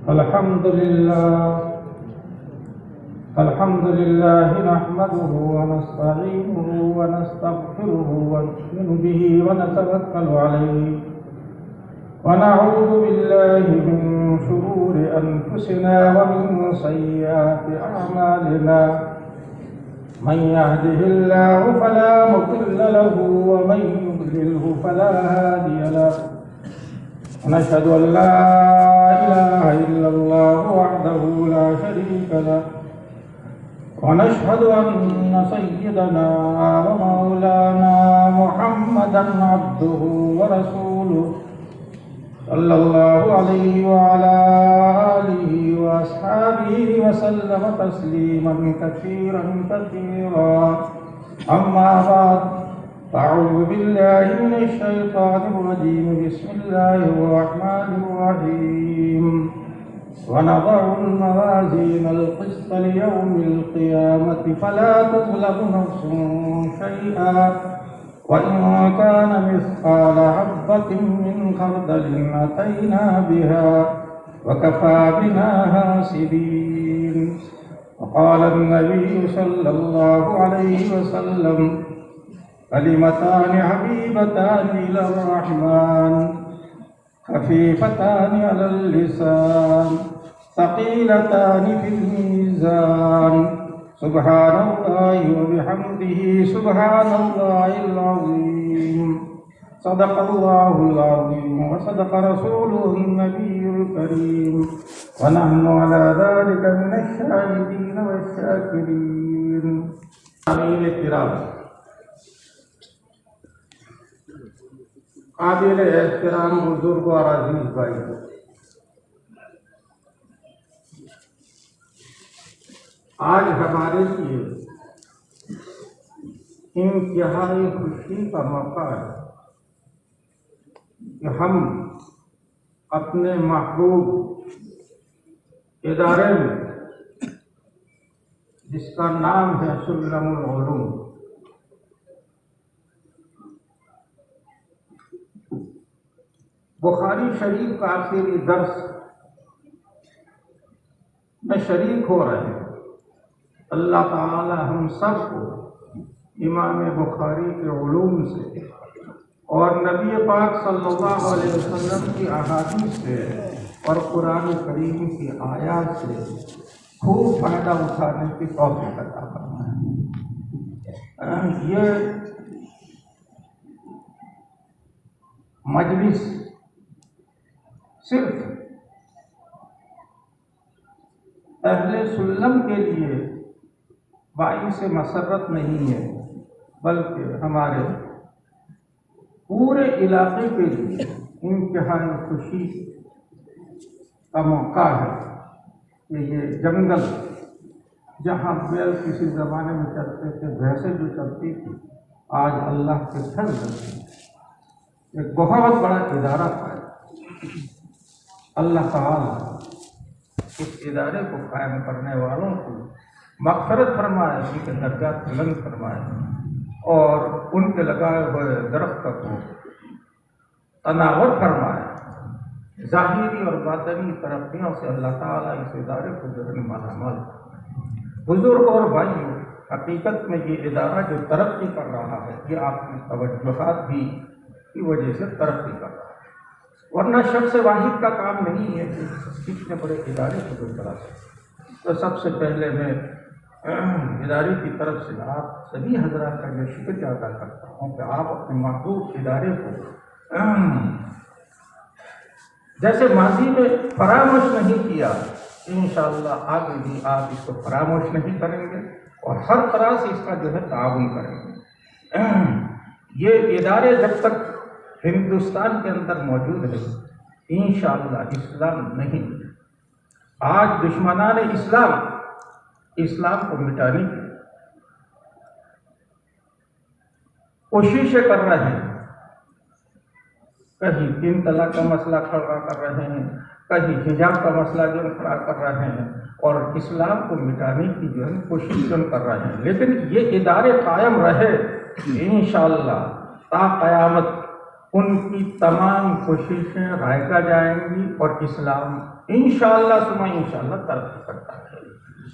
الحمد لله نحمده ونستعينه ونستغفره ونؤمن به ونتوكل عليه ونعوذ بالله من شرور أنفسنا ومن سيئات أعمالنا من يهده الله فلا مضل له ومن يضلله فلا هادي له ونشهد أن لا إله إلا الله وحده لا شريك له ونشهد أن سيدنا ومولانا محمدا عبده ورسوله صلى الله عليه وعلى آله وأصحابه وسلم تسليما كثيرا أما بعد أعوذ بالله من الشيطان الرجيم بسم الله الرحمن الرحيم ونضع الموازين القسط ليوم القيامة فلا تظلم نفس شيئا وإن كان مثقال حبة من خردل أتينا بها وكفى بنا حاسبين. وقال النبي صلى الله عليه وسلم كلمتان حبيبتان إلى الرحمن خفيفتان على اللسان ثقيلتان في الميزان سبحان الله وبحمده سبحان الله العظيم. صدق الله العظيم وصدق رسوله النبي الكريم ونحن على ذلك من الشاهدين والشاكرين. عاملین کرام، قابل احترام بزرگوں اور عزیز بھائی، آج ہمارے لیے انتہائی خوشی کا موقع ہے کہ ہم اپنے محبوب ادارے میں، جس کا نام ہے سلم العلوم، بخاری شریف کا آخری درس میں شریک ہو رہے ہیں۔ اللہ تعالی ہم سب کو امام بخاری کے علوم سے اور نبی پاک صلی اللہ علیہ وسلم کی احادیث سے اور قرآن کریم کی آیات سے خوب فائدہ اٹھانے کی توفیق عطا فرمائے۔ یہ مجلس صرف اہل سلم کے لیے باعث مسرت نہیں ہے، بلکہ ہمارے پورے علاقے کے لیے انتہائی خوشی کا موقع ہے کہ یہ جنگل جہاں بیل کسی زمانے میں چلتے تھے، بھینسیں جو چلتی تھی، آج اللہ کے گھر چلتی ہے۔ ایک بہت بڑا ادارہ تھا۔ اللہ تعالیٰ اس ادارے کو قائم کرنے والوں کو مغفرت فرمائے، ان کے درجات بلند فرمائے اور ان کے لگائے ہوئے درخت کو تناور فرمائے۔ ظاہری اور باطنی ترقیوں سے اللہ تعالیٰ اس ادارے کو جو ہے مالا مال فرمائے۔ بزرگ اور بھائیوں، حقیقت میں یہ ادارہ جو ترقی کر رہا ہے، یہ آپ کی توجہات بھی کی وجہ سے ترقی کر رہا ہے، ورنہ شخص واحد کا کام نہیں ہے کہ اتنے بڑے ادارے کو چلا سکے۔ تو سب سے پہلے میں ادارے کی طرف سے آپ سبھی حضرات کا یہ شکریہ ادا کرتا ہوں کہ آپ اپنے محبوب ادارے کو جیسے ماضی میں فراموش نہیں کیا، انشاءاللہ آگے بھی آپ اس کو فراموش نہیں کریں گے اور ہر طرح سے اس کا جو ہے تعاون کریں گے۔ یہ ادارے جب تک ہندوستان کے اندر موجود ہے، انشاءاللہ اسلام نہیں، آج دشمنان اسلام کو مٹانے کی کوششیں کر رہے ہیں، کہیں 3 طلاق کا مسئلہ کھڑا کر رہے ہیں، کہیں حجاب کا مسئلہ جو کھڑا کر رہے ہیں اور اسلام کو مٹانے کی جو ہے کوشش کر رہے ہیں، لیکن یہ ادارے قائم رہے انشاءاللہ تا قیامت ان کی تمام کوششیں رائگاں جائیں گی اور اسلام انشاءاللہ ثم انشاءاللہ ترقی کرتا ہے۔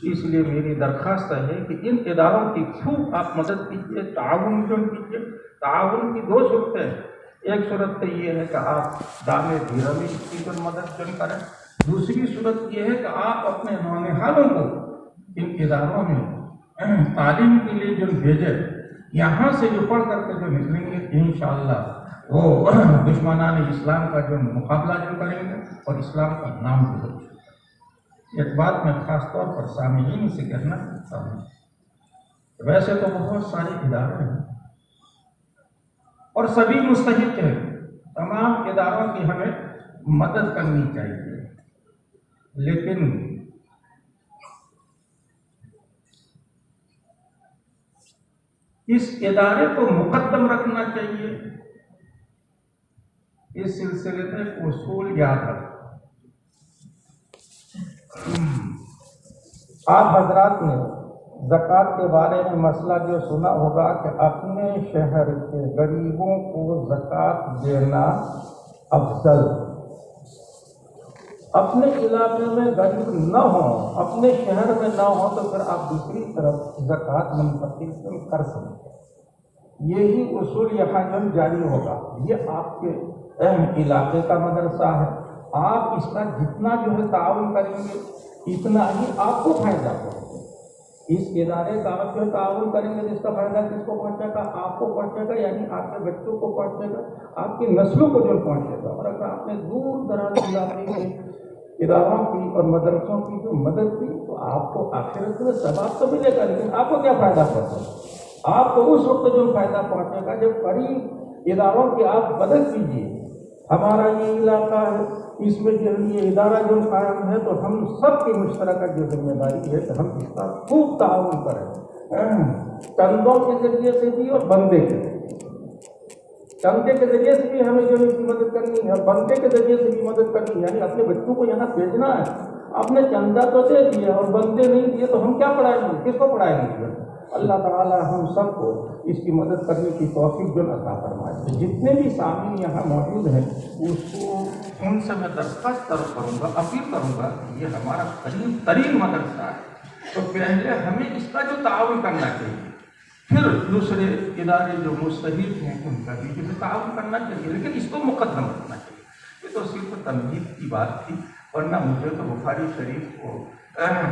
اس لیے میری درخواست ہے کہ ان اداروں کی خوب آپ مدد کیجیے، تعاون کیجیے۔ تعاون کی دو صورتیں ہیں، ایک صورت تو یہ ہے کہ آپ دامے دھیرمی کی پر مدد کریں، دوسری صورت یہ ہے کہ آپ اپنے نونہالوں کو ان اداروں میں تعلیم کے لیے جو بھیجے، یہاں سے جو پڑھ کر کے جو نکلیں گے انشاءاللہ وہ دشمنان اسلام کا جو مقابلہ جو کریں گے اور اسلام کا نام بھی ہوگا۔ ایک بات میں خاص طور پر سامعین سے کہنا چاہتا ہوں، ویسے تو بہت سارے ادارے ہیں اور سبھی مستحق ہیں، تمام اداروں کی ہمیں مدد کرنی چاہیے، لیکن اس ادارے کو مقدم رکھنا چاہیے۔ اس سلسلے میں اصول یاد رکھیں۔ آپ حضرات نے زکوٰۃ کے بارے میں مسئلہ جو سنا ہوگا کہ اپنے شہر کے غریبوں کو زکوٰۃ دینا افضل، اپنے علاقے میں غریب نہ ہوں، اپنے شہر میں نہ ہو تو پھر آپ دوسری طرف زکوٰۃ منتقل کر سکتے ہیں۔ یہی اصول یہاں جو جاری ہوگا۔ یہ آپ کے اہم علاقے کا مدرسہ ہے، آپ اس کا جتنا جو ہے تعاون کریں گے اتنا ہی آپ کو فائدہ ہوگا۔ اس ادارے کا آپ جو تعاون کریں گے جس کا فائدہ کس کو پہنچے گا؟ آپ کو پہنچے گا، یعنی آپ کے بچوں کو پہنچے گا، آپ کی نسلوں کو جو پہنچے گا۔ اور اگر آپ نے دور دراز علاقے کے اداروں کی اور مدرسوں کی جو مدد کی تو آپ کو آخرت میں ثواب تو ملے گا، لیکن آپ کو کیا فائدہ پہنچے گا؟ آپ کو اس وقت جو فائدہ پہنچے گا جب قریب اداروں کی آپ مدد کیجیے۔ ہمارا یہ علاقہ ہے، اس میں جو یہ ادارہ جو قائم ہے تو ہم سب کی مشترکہ جو ذمہ داری ہے کہ ہم اس کا خوب تعاون کریں، چندوں کے ذریعے سے بھی اور بندے کے ذریعے۔ چندے کے ذریعے سے بھی ہمیں جو اس کی مدد کرنی ہے، بندے کے ذریعے سے بھی مدد کرنی ہے، یعنی اپنے بچوں کو یہاں بھیجنا ہے۔ آپ نے چندہ تو دے دیا اور بندے نہیں دیے تو ہم کیا پڑھائیں گے؟ کس کو پڑھائیں گے؟ اللہ تعالیٰ ہم سب کو اس کی مدد کرنے کی توفیق جو عطا فرمائے۔ جتنے بھی سامعین یہاں موجود ہیں اس کو ان سے میں درخواست کروں گا، اپیل کروں گا کہ یہ ہمارا قریب ترین مدرسہ ہے تو پہلے ہمیں اس کا جو تعاون کرنا چاہیے، پھر دوسرے ادارے جو مستحق ہیں ان کا بھی جو تعاون کرنا چاہیے، لیکن اس کو مقدم رکھنا چاہیے۔ یہ تو صرف تمہید کی بات تھی، ورنہ مجھے تو بخاری شریف کو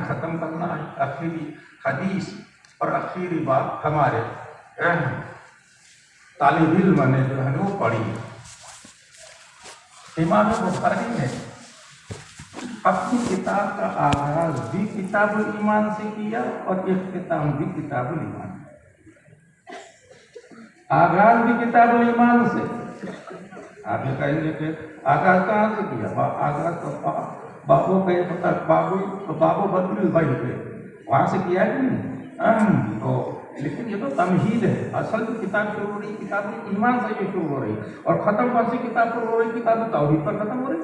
ختم کرنا ہے۔ آخری حدیث اور آخری بات ہمارے طالب علم نے جو ہے وہ پڑھی۔ امام بخاری نے اپنی کتاب کا آغاز بھی کتاب الایمان سے کیا اور اختتام بھی کتاب الایمان۔ آغاز بھی کتاب الایمان سے۔ آپ یہ کہیں گے کہ آغاز کہاں سے کیا؟ آغاز تو بابو بدل البیع پہ وہاں سے کیا کہ نہیں؟ تو لیکن یہ تو تمہید ہے۔ اصل کتاب شروع ہو رہی کتاب ایمان سے جو شروع ہو رہی اور ختم کون سی کتاب پر ہو رہی؟ کتاب توحید پر ختم ہو رہی۔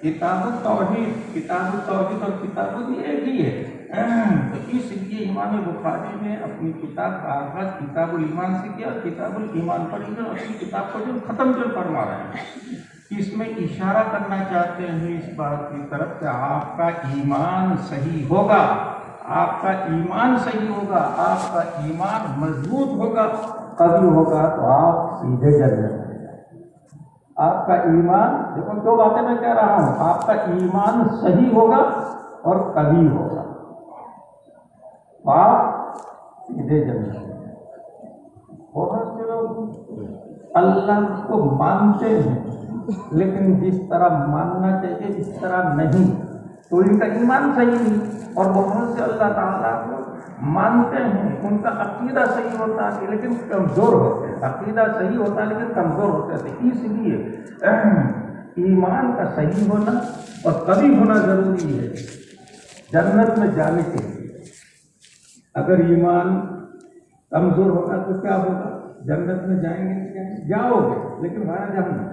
کتاب التوحید اور کتاب ایک ہی ہے۔ تو اس لیے امام بخاری نے اپنی کتاب کا آغاز کتاب الایمان سے کیا اور کتاب الایمان پر ہی اپنی کتاب کو جو ختم جو فرما رہے ہیں۔ اس میں اشارہ کرنا چاہتے ہیں اس بات کی طرف کہ آپ کا ایمان صحیح ہوگا، آپ کا ایمان صحیح ہوگا، آپ کا ایمان مضبوط ہوگا، قوی ہوگا تو آپ سیدھے جنت میں جائیں گے۔ آپ کا ایمان، دیکھو دو باتیں میں کہہ رہا ہوں، آپ کا ایمان صحیح ہوگا اور قوی ہوگا، آپ سیدھے جنت میں جائیں گے۔ بہت سے لوگ اللہ کو مانتے ہیں لیکن جس طرح ماننا چاہیے اس طرح نہیں، تو ان کا ایمان صحیح نہیں۔ اور بہت سے اللہ تعالیٰ کو مانتے ہیں، ان کا عقیدہ صحیح ہوتا ہے لیکن کمزور ہوتے ہیں، عقیدہ صحیح ہوتا ہے لیکن کمزور ہوتے ہیں۔ اس لیے ایمان کا صحیح ہونا اور قوی ہونا ضروری ہے جنت میں جانے کے لیے۔ اگر ایمان کمزور ہوگا تو کیا ہوگا؟ جنت میں جائیں گے، جاؤ گے لیکن وہاں جہنم۔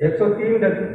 103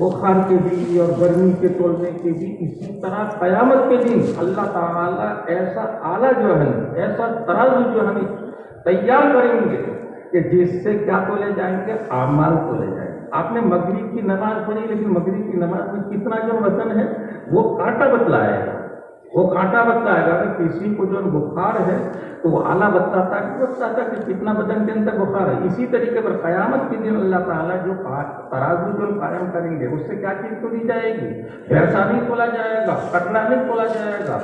بخار کے بھی اور گرمی کے تولنے کے بھی، اسی طرح قیامت کے دن اللہ تعالیٰ ایسا آلہ جو ہے، ایسا ترازو جو ہمیں تیار کریں گے کہ جس سے کیا تولے جائیں گے؟ اعمال تولے جائیں گے۔ آپ نے مغرب کی نماز پڑھی، لیکن مغرب کی نماز میں کتنا جو وزن ہے وہ کانٹا بتلائے گا، وہ کانٹا بتلائے گا۔ اگر کسی کو جو بخار ہے تو وہ آلہ بتاتا کہ کتنا بدن کے اندر بخار ہے۔ اسی طریقے پر قیامت کے دن اللہ تعالیٰ جو ترازو جو قائم کریں گے، اس سے کیا چیز تولی جائے گی؟ پیسہ نہیں تولا جائے گا، کٹنا نہیں تولا جائے گا،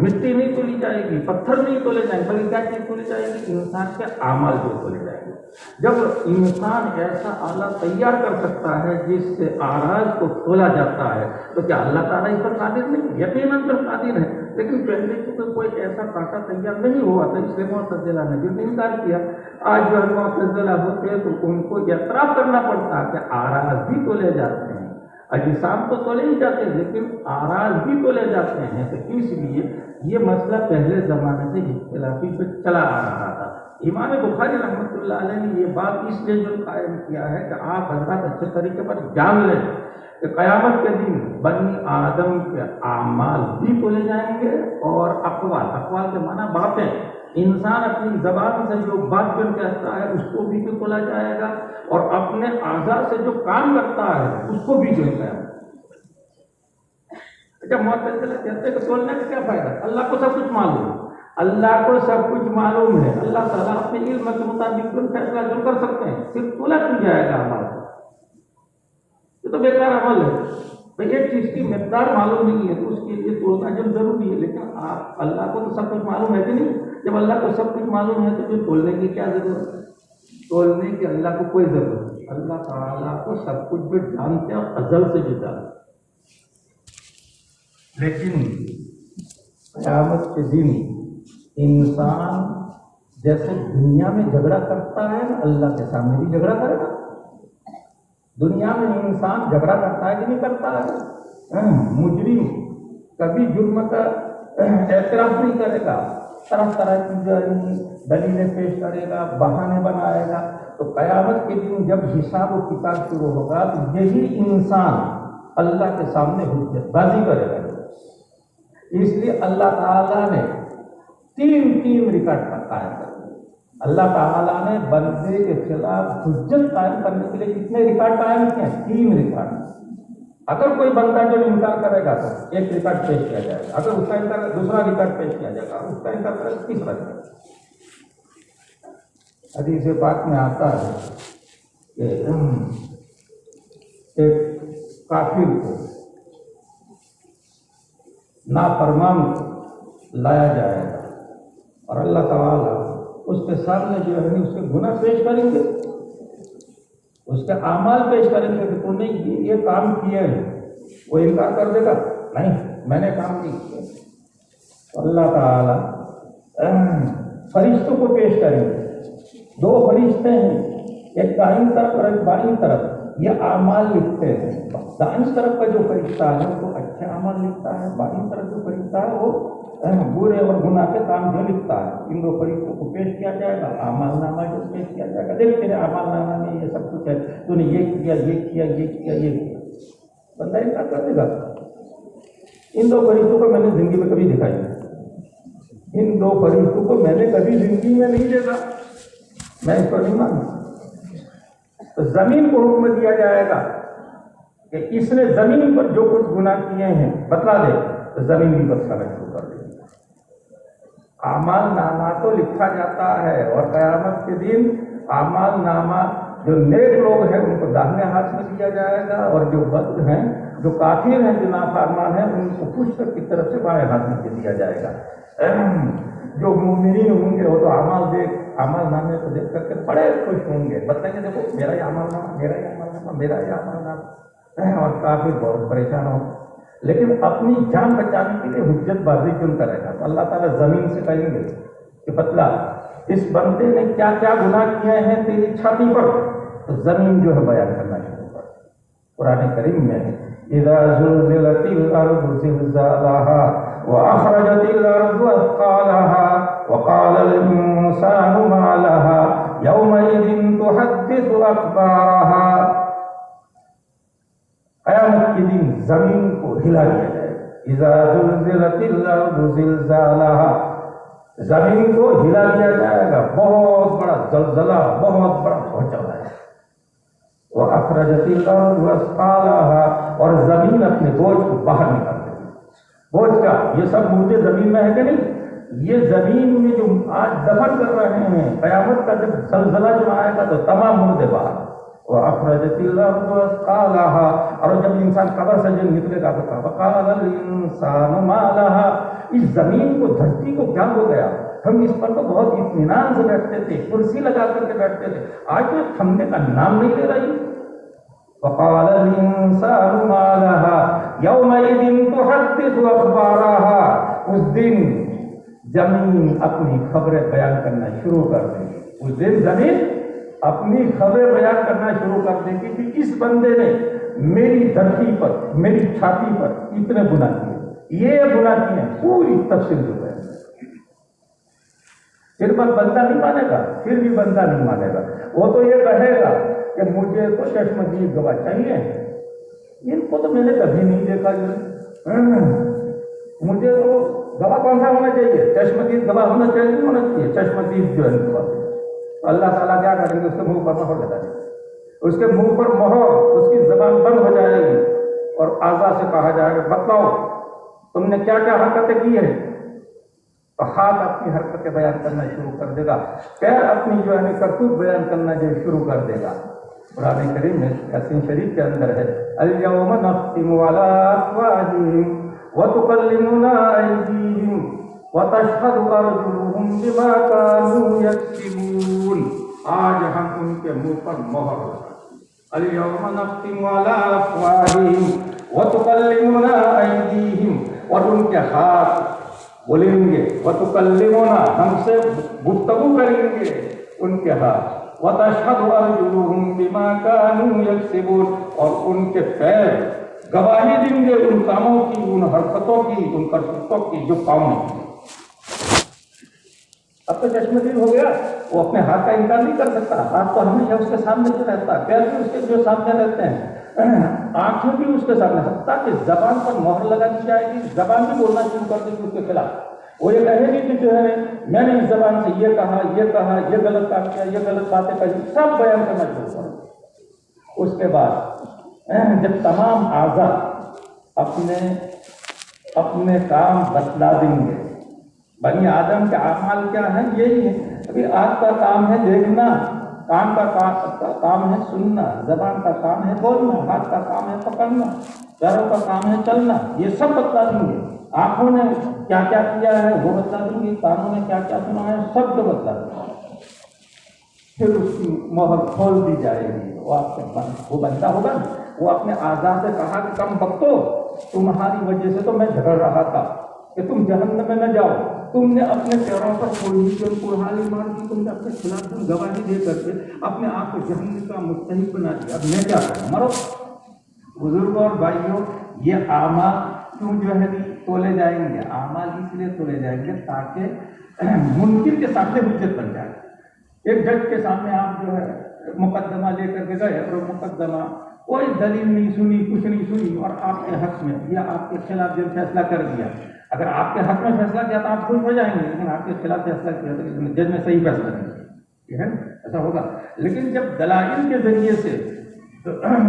مٹی نہیں تولی جائے گی، پتھر نہیں تولے جائیں گے، بلکہ کیا چیز تولی جائے گی؟ انسان کے اعمال جو تولے جائیں گے۔ جب انسان ایسا آلہ تیار کر سکتا ہے جس سے اعراض کو تولا جاتا ہے، تو کیا اللہ تعالیٰ اس پر قادر نہیں؟ یقیناً پر قادر ہے، لیکن پہلے تو کوئی ایسا کانٹا تیار نہیں ہوا تھا، اس لیے معتزلہ نے جو انکار کیا۔ آج جو معتزلہ ہوتے ہیں تو ان کو اعتراف کرنا پڑتا ہے کہ اعراض بھی تولے جاتے ہیں، اجسام تو تولے ہی جاتے ہیں لیکن اعراض بھی تولے جاتے ہیں۔ تو اس لیے یہ مسئلہ پہلے زمانے سے اختلافی پہ چلا آ رہا تھا۔ امام بخاری رحمۃ اللہ علیہ نے یہ بات اس لیے جو قائم کیا ہے کہ آپ حضرات اچھے طریقے پر جان لیں کہ قیامت کے دن بنی آدم کے اعمال بھی تولے جائیں گے اور اقوال کے معنی باتیں، انسان اپنی زبان سے جو بات کر کہتا ہے اس کو بھی تو تولا جائے گا، اور اپنے اعضاء سے جو کام کرتا ہے اس کو بھی جو ہے۔ جب معتزلہ کہتے ہیں کہ تولنے کا کیا فائدہ؟ اللہ کو سب کچھ معلوم ہے، اللہ کو سب کچھ معلوم ہے، اللہ تعالیٰ اپنے علم کے مطابق جو فیصلہ جو کر سکتے ہیں، صرف تولا کیوں جائے گا ہمارا؟ یہ تو بیکار عمل ہے۔ بھائی ایک چیز کی مقدار معلوم نہیں ہے تو اس کے لیے تولنا جو ضروری ہے، لیکن آپ اللہ کو تو سب کچھ معلوم ہے کہ نہیں؟ جب اللہ کو سب کچھ معلوم ہے تو پھر تولنے کی کیا ضرورت ہے؟ تولنے کی اللہ کو کوئی ضرورت نہیں، اللہ تعالیٰ کو سب کچھ بھی جانتے ہیں اور ازل سے بھی جانتے ہیں۔ لیکن قیامت کے دن انسان جیسے دنیا میں جھگڑا کرتا ہے نا، اللہ کے سامنے بھی جھگڑا کرے گا۔ دنیا میں انسان جھگڑا کرتا ہے کہ نہیں کرتا ہے؟ مجرم کبھی جرم کا اعتراف نہیں کرے گا، طرح طرح کی دلیلیں پیش کرے گا، بہانے بنائے گا۔ تو قیامت کے دن جب حساب و کتاب شروع ہوگا تو یہی انسان اللہ کے سامنے حجت بازی کرے گا۔ اس لیے اللہ تعالیٰ نے تین ریکارڈ قائم کر دیا۔ اللہ تعالیٰ نے بندے کے خلاف حجت قائم کرنے کے لیے کتنے ریکارڈ قائم کیے ہیں؟ 3 ریکارڈ۔ اگر کوئی بندہ جو انکار کرے گا تو ایک ریکارڈ پیش کیا جائے گا، اگر اس کا انکار دوسرا ریکارڈ پیش کیا جائے گا، اس کا انکار کرے گا تیسرا ریکارڈ۔ حدیث پاک میں آتا ہے کہ ایک کافر کو نافرمان لایا جائے گا اور اللہ تعالیٰ اس کے سامنے جو ہے اس کے گناہ پیش کریں گے، اس کے اعمال پیش کریں گے کہ تو نے یہ کام کیا ہے۔ وہ انکار کر دے گا، نہیں میں نے کام نہیں کیا۔ تو اللہ تعالیٰ فرشتوں کو پیش کریں گے، 2 فرشتے ہیں، ایک دائیں طرف اور ایک بائیں طرف، یہ اعمال لکھتے ہیں۔ دائیں طرف کا جو فرشتہ ہے وہ اچھے اعمال لکھتا ہے، بائیں طرف جو فرشتہ ہے وہ برے اور گناہ کے کام جو لکھتا ہے۔ ان 2 فرشتوں کو پیش کیا جائے گا، اعمال نامہ جو پیش کیا جائے گا، دیکھ تیرے اعمال نامہ میں یہ سب کچھ ہے، تو نے یہ کیا یہ کیا یہ کیا یہ کیا۔ بندہ انکار کر دے گا۔ ان 2 فرشتوں کو میں نے زندگی میں کبھی دکھا نہیں، ان 2 فرشتوں کو میں نے کبھی زندگی میں نہیں دیکھا، میں اس پر نہیں مانتا۔ تو زمین کو حکم دیا جائے گا کہ اس نے زمین پر جو کچھ گناہ کیے ہیں بتلا دے، تو زمین بھی بتلانا شروع کر دے گی۔ اعمال نامہ تو لکھا جاتا ہے اور قیامت کے دن اعمال نامہ جو نیک لوگ ہیں ان کو داہنے ہاتھ میں دیا جائے گا، اور جو بد ہیں، جو کافر ہیں، جو نافرمان ہیں، ان کو پشت کی طرف سے بائیں ہاتھ میں دیا جائے گا۔ جو مومنین ہوں گے وہ تو اعمال نامے کو دیکھ کر کے بڑے خوش ہوں گے، بتائیں گے دیکھو میرا یہ اعمال نامہ، میرا یہ اعمال نامہ، میرا یہ اعمال نامہ، اور کافر بہت پریشان ہو۔ لیکن اپنی جان بچانے کے لیے حجت بازی کیوں کرے گا؟ تو اللہ تعالیٰ زمین سے کہیں گے کہ بتلا اس بندے نے کیا کیا گناہ کیے ہیں تیری چھاتی پر، تو زمین جو ہے بیان کرنا شروع کر۔ قرآن کریم میں اذا زلزلت الارض زلزالها واخرجت الارض اثقالها وقال الانسان ما لها يومئذ تحدث اخبارها۔ قیامت کے دن زمین کو ہلا دیا جائے گا. اذا زلزلت الارض زلزالها، زمین کو ہلا دیا جائے گا، بہت بڑا زلزلہ، بہت بڑا بھونچال ہے. وَأَخْرَجَتِ الْأَرْضُ أَثْقَالَهَا، اور زمین اپنے بوجھ کو باہر نکال دے گی. بوجھ کا یہ سب مردے زمین میں ہے کہ نہیں؟ یہ زمین میں جو آج دفن کر رہے ہیں، قیامت کا جب زلزلہ جو آئے گا تو تمام مردے باہر. وَأَخْرَجَتِ الْأَرْضُ أَثْقَالَهَا، اور جب انسان قبر سے جب نکلے گا تو وَقَالَ الْإِنسَانُ مَا لَهَا، اس زمین کو، دھرتی کو کیا ہو گیا؟ ہم اس پر تو بہت اطمینان سے بیٹھتے تھے، کرسی لگا کر کے بیٹھتے تھے، آج تو تھمنے کا نام نہیں لے رہی. وَقَالَ الْإِنسَانُ مَا لَهَا يَوْمَئِذٍ تُحَدِّثُ أَخْبَارَهَا، اس دن زمین اپنی خبریں بیان کرنا شروع کر دے گی. اس دن زمین اپنی خبریں بیان کرنا شروع کر دے گی کہ اس بندے نے میری دھرتی پر، میری چھاتی پر اتنے گناہ کیے، یہ گناہ کیے، پوری تفصیل جو ہے. پھر بندہ نہیں مانے گا، پھر بھی بندہ نہیں مانے گا. وہ تو یہ کہے گا کہ مجھے تو چشمدید گواہ چاہیے، ان کو تو میں نے کبھی نہیں دیکھا. مجھے تو گواہ کون سا ہونا چاہیے؟ چشمدید گواہ ہونا چاہیے، نہیں ہونا چاہیے چشمدید جو ہے گواہ. اللہ تعالیٰ کیا کریں گے؟ اس کے منہ پر مہر لگا دیں گے، اس کے منہ پر مہر، اس کی زبان بند ہو جائے گی اور اعضاء سے کہا جائے گا بتلاؤ تم نے کیا کیا حرکتیں کی ہیں. تو ہاتھ اپنی حرکتیں بیان کرنا شروع کر دے گا، پیر اپنی جو ہے کرتوت بیان کرنا جو شروع کر دے گا. قرآن کریم میں یاسین شریف کے اندر ہے الیوم نختم علی افواہہم وتکلمنا ایدیہم وتشہد ارجلہم بما کانوا یکسبون. آج ہم ان کے منہ پر مہر لگائیں. الیوم نختم علی افواہہم وتکلمنا ایدیہم، اور ان کے ہاتھ بولیں گے، وتکلمنا، ہم سے گفتگو کریں گے ان کے ہاتھ، وتشہد ارجلہم بما کانوا یکسبون، اور ان کے پیر گواہی دیں گے ان کاموں کی، ان حرکتوں کی، ان کرتوتوں کی جو پاؤں نے کی. اب تو چشمدید ہو گیا، وہ اپنے ہاتھ کا انکار نہیں کر سکتا. ہاتھ تو ہمیشہ اس کے سامنے سے رہتا ہے، پیر بھی اس کے جو سامنے رہتے ہیں، آنکھیں بھی اس کے سامنے، حتیٰ کہ زبان پر مہر لگا دی جائے گی، زبان بھی بولنا شروع کر دے گی اس کے خلاف. وہ یہ کہے گی کہ جو ہے میں نے اس زبان سے یہ کہا، یہ غلط کام کیا، یہ غلط باتیں کہی، سب بیان کرنا شروع کر دے. اس کے بعد جب تمام اعضاء اپنے کام بتلا دیں گے. بنی آدم کے اعمال کیا ہیں؟ یہی ہے. ابھی آنکھ کا کام ہے دیکھنا، کان کا کام ہے سننا، زبان کا کام ہے بولنا، ہاتھ کا کام ہے پکڑنا، پیروں کا کام ہے چلنا. یہ سب بتلا دیں گے. آنکھوں نے کیا کیا کیا ہے وہ بتلا دیں گے، کانوں نے کیا کیا سنا ہے سب کو بتلا دیں گے. پھر اس کی مہر کھول دی جائے گی. وہ بندہ ہوگا نا، وہ اپنے اعضاء سے کہا کہ کم بختو، تمہاری وجہ سے تو میں جھگڑ رہا تھا کہ تم جہنم میں نہ جاؤ، تم نے اپنے پیروں پر کوئی کڑھالی مار دی، تم نے اپنے خلاف گواہی دے کر کے اپنے آپ کو جہنم کا مستحق بنا دیا. اب میں کیا کروں؟ مرو. بزرگوں اور بھائیوں، یہ اعمال کیوں جو ہے تولے جائیں گے؟ اعمال اس لیے تولے جائیں گے تاکہ منکر کے سامنے حجت بن جائے. ایک جج کے سامنے آپ جو ہے مقدمہ لے کر کے گئے اور مقدمہ کوئی دلیل نہیں سنی، کچھ نہیں سنی، اور آپ کے حق میں یا آپ کے خلاف جو فیصلہ کر دیا. اگر آپ کے حق میں فیصلہ کیا تو آپ خوش ہو جائیں گے، لیکن آپ کے خلاف فیصلہ کیا تو جج نے صحیح فیصلہ نہیں کیا، ایسا ہوگا. لیکن جب دلائل کے ذریعے سے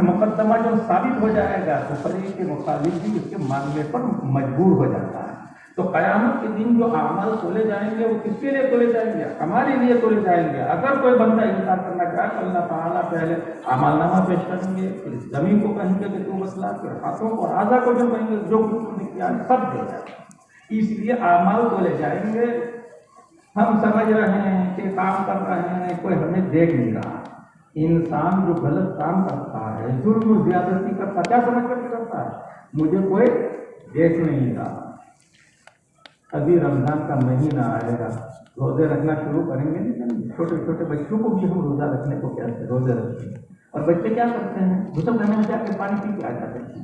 مقدمہ جو ثابت ہو جائے گا تو فریق کے مخالف بھی اس کے معاملے پر مجبور ہو جاتا ہے. تو قیامت کے دن جو اعمال تولے جائیں گے وہ کس کے لیے تولے جائیں گے؟ ہمارے لیے تولے جائیں گے. اگر کوئی بندہ انکار کرنا چاہے تو اللہ تعالیٰ پہلے اعمال نامہ پیش کریں گے، پھر زمین کو کہیں گے کہ تو بتلا، پھر ہاتھوں کو اور اعضاء کو جو کہیں گے جو کچھ تم نے کیا سب دے جائے. اس لیے اعمال تولے جائیں گے. ہم سمجھ رہے ہیں کہ کام کر رہے ہیں، کوئی ہمیں دیکھ نہیں رہا. انسان جو غلط کام کرتا ہے، ظلم و زیادتی کرتا، کیا سمجھ کر کے کرتا ہے؟ مجھے کوئی دیکھ نہیں رہا. ابھی رمضان کا مہینہ آئے گا، روزے رکھنا شروع کریں گے. لیکن چھوٹے چھوٹے بچوں کو بھی ہم روزہ رکھنے کو کہتے ہیں، روزے رکھتے ہیں. اور بچے کیا کرتے ہیں؟ غسل کرنے میں جا کے پانی پی کے آ جاتے ہیں.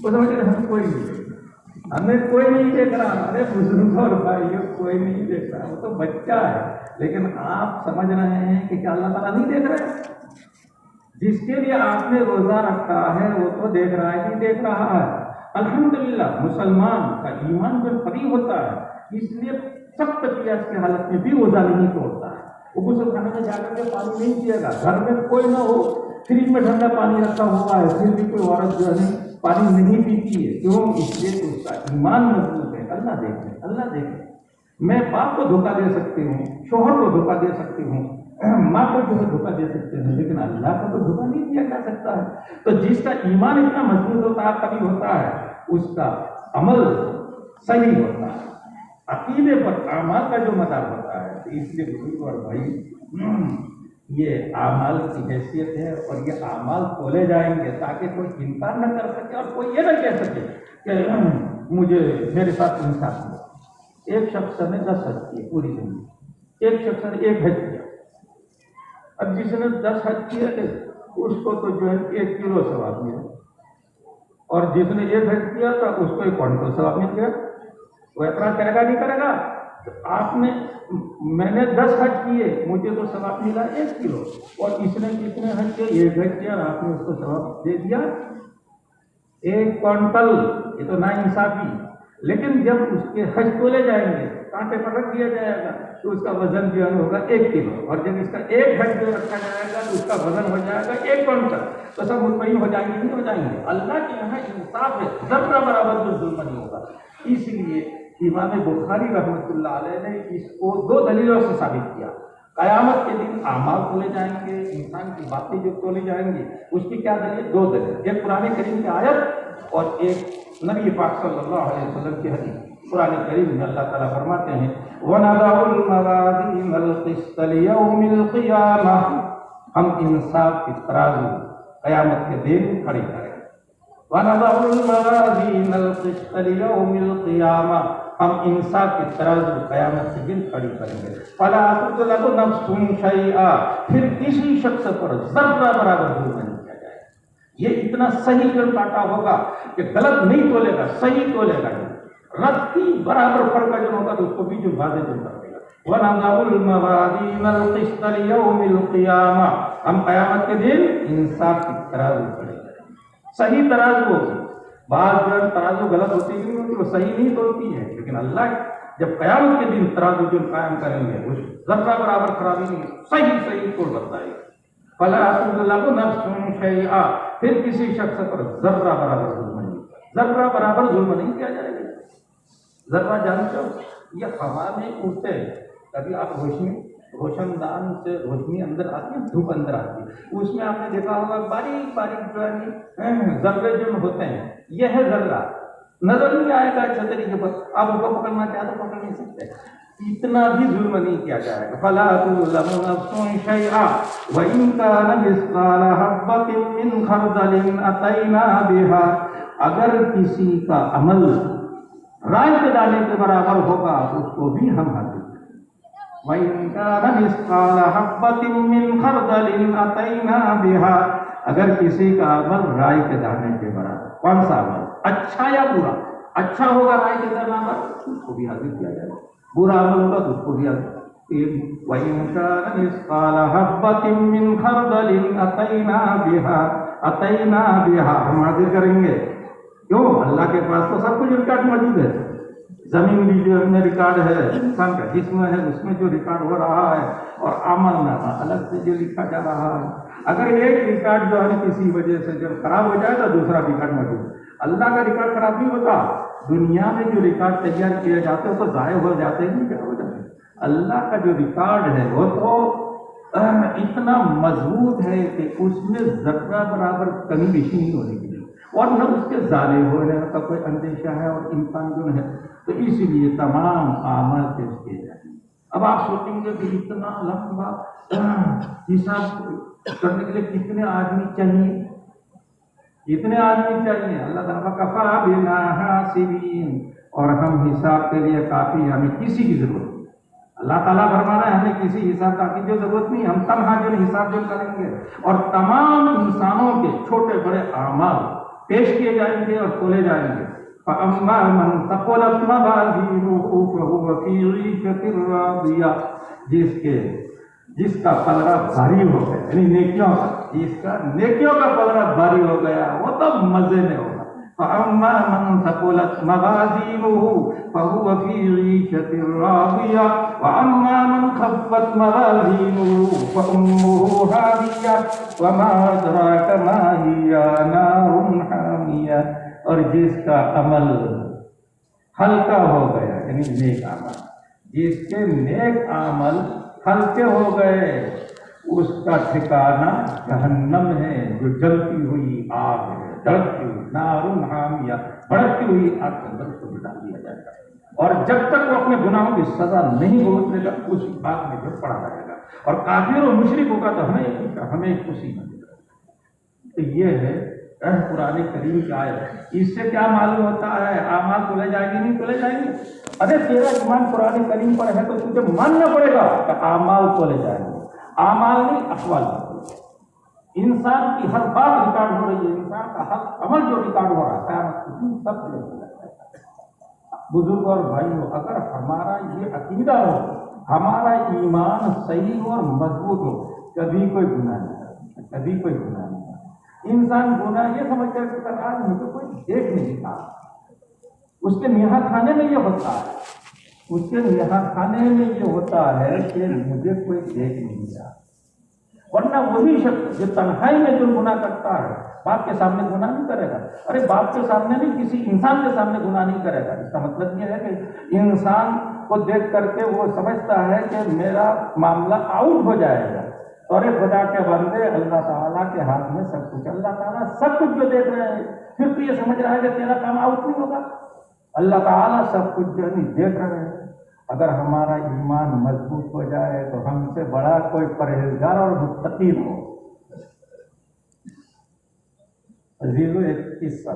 وہ سمجھتے ہیں ہمیں کوئی نہیں دیکھ رہا، ہمیں کوئی نہیں دیکھ رہا. ارے بزرگوں اور بھائیوں، کوئی نہیں دیکھ رہا، وہ تو بچہ ہے. لیکن آپ سمجھ رہے ہیں کہ کیا اللہ تعالیٰ نہیں دیکھ رہے؟ جس کے لیے آپ نے روزہ رکھا ہے وہ تو دیکھ رہا ہے کہ دیکھ رہا ہے. الحمدللہ مسلمان کا ایمان جب قوی ہوتا ہے اس لیے سخت پیاس کی حالت میں بھی روزہ نہیں توڑتا ہے. وہ غسل خانے میں جا کر کے پانی نہیں پیے گا، گھر میں کوئی نہ ہو، فریج میں ٹھنڈا پانی رکھا ہوا ہے پھر بھی کوئی عورت جو ہے پانی نہیں پیتی ہے. کیوں؟ اس لیے اس کا ایمان مضبوط ہے. اللہ دیکھے، اللہ دیکھے. میں باپ کو دھوکہ دے سکتی ہوں، شوہر کو دھوکہ دے سکتی ہوں، ماں کو جو ہے دھوکہ دے سکتے ہیں، لیکن اللہ کو تو دھوکہ نہیں دیا جا سکتا ہے. تو جس کا ایمان اتنا مضبوط ہوتا ہے، کبھی ہوتا ہے، اس کا عمل صحیح ہوتا ہے، عقیدے پر اعمال کا جو مدار ہوتا ہے. تو اس لیے بزرگ اور بھائی یہ اعمال کی حیثیت ہے اور یہ اعمال کھولے جائیں گے تاکہ کوئی انکار نہ کر سکے اور کوئی یہ نہ کہہ سکے کہ مجھے میرے ساتھ انصاف ہوا. ایک شخص نے 10 حج کیے پوری زندگی، ایک شخص نے 1 حج کیا. اب جس نے 10 حج کیے تھے اس کو تو جو ہے 1 کلو ثواب ملا، اور جس نے 1 حج کیا تھا اس کو 1 کوئنٹل ثواب مل گیا. وہ اعتراض کرے گا نہیں کرے گا؟ آپ نے، میں نے 10 حج کیے مجھے تو ثواب ملا 1 کلو، اور اس نے کتنے حج کیے؟ 1 حج کیا اور آپ نے اس کو ثواب دے دیا 1 کوئنٹل. یہ تو ناانصافی. لیکن جب اس کے حج تولے جائیں گے، کانٹے پر رکھ دیا جائے گا تو اس کا وزن جو ہے ہوگا 1 کلو، اور جب اس کا 1 حج جو رکھا جائے گا تو اس کا وزن ہو جائے گا 1 کوئنٹل. تو سب مطمئن ہو جائیں گے نہیں ہو جائیں گے؟ اللہ کے یہاں انصاف ہے، ذرہ برابر جو ظلم نہیں ہوگا. اس لیے امام بخاری رحمۃ اللہ علیہ نے اس کو 2 دلیلوں سے ثابت کیا. قیامت کے دن اعمال کھولے جائیں گے، انسان کی باتیں جو کھولے جائیں گے، اس کی کیا دلیل؟ 2 دلیل. ایک قرآن کریم کی آیت اور ایک نبی پاک صلی اللہ علیہ وسلم کی حدیث. قرآن کریم میں اللہ تعالیٰ فرماتے ہیں وَنَضَعُ الْمَوَازِينَ الْقِسْطَ لِيَوْمِ الْقِيَامَةِ، ہم انصاف کی ترازو قیامت کے دن کھڑی کریں گے. وَنَضَعُ الْمَوَازِينَ الْقِسْطَ لِيَوْمِ الْقِيَامَةِ، ہم انصاف کی ترازو قیامت کے دن کھڑی کریں گے. فَلَا تُظْلَمُ نَفْسٌ شَيْئًا، پھر کسی شخص پر ذرہ برابر ظلم نہیں کیا جائے گا. یہ اتنا صحیح کر کاٹا ہوگا کہ غلط نہیں تولے گا، صحیح تولے گا. رتی برابر فرق جو ہوگا تو اس کو بھی جو واضح جو کر دے گا. وَنَضَعُ الْمَوَازِينَ الْقِسْطَ لِيَوْمِ الْقِيَامَةِ، ہم قیامت کے دن انصاف کی ترازو کریں گے. صحیح ترازو ہوگی. بعض جو ترازو غلط ہوتی نہیں ہوتی، وہ صحیح نہیں ہوتی ہے، لیکن اللہ جب قیامت کے دن ترازو جو قائم کریں گے وہ ذرہ برابر خرابی نہیں، صحیح توڑ بتائے گا. فَلَا تُظْلَمُ نَفْسٌ شَيْئًا، پھر کسی شخص پر ذرہ برابر ظلم نہیں، ذرہ برابر ظلم نہیں کیا جائے گا. ذرہ جانتے ہو یہ ہوا میں اڑتے ہیں. کبھی آپ روشن دان سے روشنی اندر آتی ہے، دھوپ اندر آتی ہے، اس میں آپ نے دیکھا ہوگا باریک باریک جو ہے ذرے جو ہوتے ہیں، یہ ہے ذرہ. نظر نہیں آئے گا اچھا طریقے پر، آپ اس کو پکڑنا چاہے تو پکڑ نہیں سکتے. اتنا بھی ظلم نہیں کیا جائے گا. فَلَا تُظْلَمُ نَفْسٌ شَيْئًا وَإِن كَانَ مِثْقَالَ حَبَّةٍ مِّنْ خَرْدَلٍ أَتَيْنَا بِهَا، اگر کسی کا عمل رائے کے دانے کے برابر ہوگا اس کو بھی ہم حاضر کریں. وَإِن كَانَ مِثْقَالَ حَبَّةٍ مِّنْ خَرْدَلٍ أَتَيْنَا بِهَا، اگر کسی کا عمل رائے کے دانے کے برابر، کون سا عمل، اچھا یا برا؟ اچھا ہوگا رائے کے دانے پر اس کو بھی حاضر کیا جائے گا، برا عمل ہوگا تو اس کو بھی حاضر. وَإِن كَانَ مِثْقَالَ حَبَّةٍ مِّنْ خَرْدَلٍ أَتَيْنَا بِهَا، ہم حاضر کریں گے. کیوں؟ اللہ کے پاس تو سب کچھ ریکارڈ موجود ہے. زمین بھی جو میں ریکارڈ ہے، انسان کا جسم ہے اس میں جو ریکارڈ ہو رہا ہے، اور عمل نامہ الگ سے جو لکھا جا رہا ہے. اگر ایک ریکارڈ جو ہے کسی وجہ سے جب خراب ہو جائے تو دوسرا ریکارڈ موجود ہے. اللہ کا ریکارڈ خراب نہیں ہوتا. دنیا میں جو ریکارڈ تیار کیے جاتے ہیں تو ضائع ہو جاتے ہیں، کیا ہو جاتے ہیں. اللہ کا جو ریکارڈ ہے وہ تو اتنا مضبوط ہے کہ اس میں ذرہ برابر کمی بیشی نہیں ہونے کی، اور نہ اس کے ضائع ہونے کا کوئی اندیشہ ہے، اور انسان جو ہے تو اسی لیے تمام اعمال پیش کیے جائیں. اب آپ سوچیں گے کہ اتنا لمبا حساب کرنے کے لیے کتنے آدمی چاہیے؟ اتنے آدمی چاہیے. اللہ تعالیٰ کفا بنا حاسبین، اور ہم حساب کے لیے کافی، ہمیں کسی کی ضرورت نہیں. اللہ تعالیٰ فرما رہے ہیں ہمیں کسی حساب کی جو ضرورت نہیں، ہم تنہا جو حساب جو کریں گے، اور تمام انسانوں کے چھوٹے بڑے اعمال پیش کیے جائیں گے اور کھولے جائیں گے. فَأَمَّا مَنْ ثَقُلَتْ مَوَازِينُهُ فَهُوَ فِي عِيشَةٍ رَاضِيَةٍ، جس کا پلڑا بھاری ہو گیا، یعنی نیکیوں کا جس کا نیکیوں کا پلڑا بھاری ہو گیا وہ تو مزے میں ہوگا. فَأَمَّا مَنْ ثَقُلَتْ مَوَازِينُهُ فَهُوَ فِي عِيشَةٍ رَاضِيَةٍ وَأَمَّا مَنْ خَفَّتْ مَوَازِينُهُ فَأُمُّهُ هَاوِيَةٌ وَمَا أَدْرَاكَ مَا هِيَ نَارٌ حَامِيَةٌ. اور جس کا عمل ہلکا ہو گیا یعنی نیک عمل، جس کے نیک عمل ہلکے ہو گئے اس کا ٹھکانہ جہنم ہے جو جلتی ہوئی آگ ہے، دھڑکتی ہوئی نارن حامیہ، بھڑکتی ہوئی آگ کے اندر اس کو ڈال دیا جائے گا. اور جب تک وہ اپنے گناہوں کی سزا نہیں بھگت لے گا اس آگ میں جو پڑا رہے گا. اور کافر و مشرک ہوگا تو ہمیں خوشی ملے گا. تو یہ ہے قرآن کریم کی آیت. اس سے کیا معلوم ہوتا ہے؟ اعمال تو لے جائے گی نہیں تو لے جائیں گے. ارے تیرا ایمان قرآن کریم پر ہے تو تجھے ماننا پڑے گا کہ اعمال کو لے جائیں گے. اعمال نہیں، اقوال. انسان کی ہر بات ریکارڈ ہو رہی ہے، انسان کا ہر عمل جو ریکارڈ ہو رہا ہے قیامت کے دن سب لے جائے گا. بزرگ اور بھائیوں، اگر ہمارا یہ عقیدہ ہو، ہمارا ایمان صحیح اور مضبوط ہو، کبھی کوئی گناہ نہیں کرتا، کبھی کوئی گناہ نہیں کرتا. انسان گناہ یہ سمجھ کر کہ آج مجھے کوئی دیکھ نہیں رہا، اس کے نہا کھانے میں یہ ہوتا ہے، اس کے نہا کھانے میں یہ ہوتا ہے کہ مجھے کوئی دیکھ نہیں رہا. ورنہ وہی شخص جو تنہائی میں جو گناہ کرتا ہے باپ کے سامنے گناہ نہیں کرے گا. ارے باپ کے سامنے نہیں، کسی انسان کے سامنے گناہ نہیں کرے گا. اس کا مطلب یہ ہے کہ انسان کو دیکھ کر کے وہ سمجھتا ہے کہ میرا معاملہ آؤٹ ہو جائے گا. اور خدا کے بندے، اللہ تعالیٰ کے ہاتھ میں سب کچھ، اللہ تعالیٰ سب کچھ جو دیکھ رہے ہیں، پھر تو یہ سمجھ رہا ہے کہ تیرا کام آؤٹ نہیں ہوگا. اللہ تعالیٰ سب کچھ جو نہیں دیکھ رہے ہیں. اگر ہمارا ایمان مضبوط ہو جائے تو ہم سے بڑا کوئی پرہیزگار اور متقی ہو. عزیزو، ایک قصہ،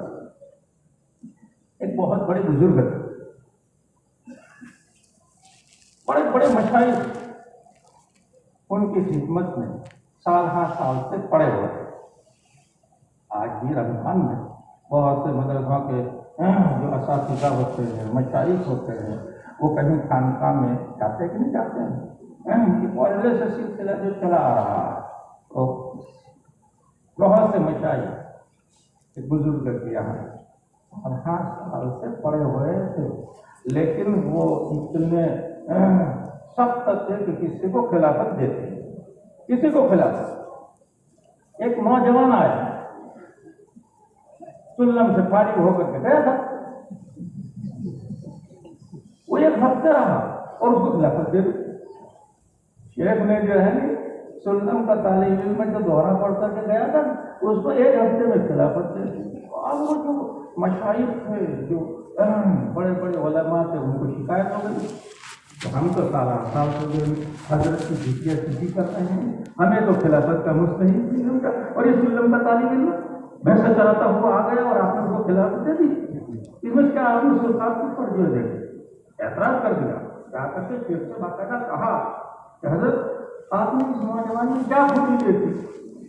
ایک بہت بڑے بزرگ تھے، بڑے بڑے مشائخ ان کی خدمت میں سال ہر سال سے پڑے ہوئے تھے. آج بھی رمضان میں بہت سے مدرسوں کے جو اساتذہ ہوتے ہیں، مشائخ ہوتے ہیں، وہ کہیں خانقاہ میں جاتے کہ نہیں جاتے ہیں. ان کی پہلے سے سلسلہ جو چلا آ رہا ہے، تو بہت سے مشائخ ایک بزرگ کے یہاں اور ہر سال سے پڑے ہوئے تھے، لیکن وہ اتنے سخت تھے کہ کسی کو خلافت دیتے، کسی کو خلافت. ایک نوجوان آیا، سلم سے فارغ ہو کر کے گیا تھا، وہ ایک ہفتے رہا اور اس کو خلافت دے دی. شیخ نے جو ہے سلم کا طالب علم میں جو دورہ پڑھ کر کے گیا تھا اس کو ایک ہفتے میں خلافت دے دی. اب وہ جو مشائخ تھے، جو بڑے بڑے علماء تھے، ان کو شکایت ہو گئی. ہم تو سال سے جو حضرت کی جھکیاں سیدھی کرتے ہیں، ہمیں تو خلافت کا مستحق علم کا، اور یہ سلم کا طالب علم ویسے چلاتا ہوا آ گیا اور آپ نے اس کو خلافت دے دی. اس میں کیا آپ نے سلطان کو پر جو دیکھے اعتراض کر دیا، جا کر کے پھر سے باقاعدہ کہا کہ حضرت آپ نے اس نوجوان میں کیا خوبی دیکھی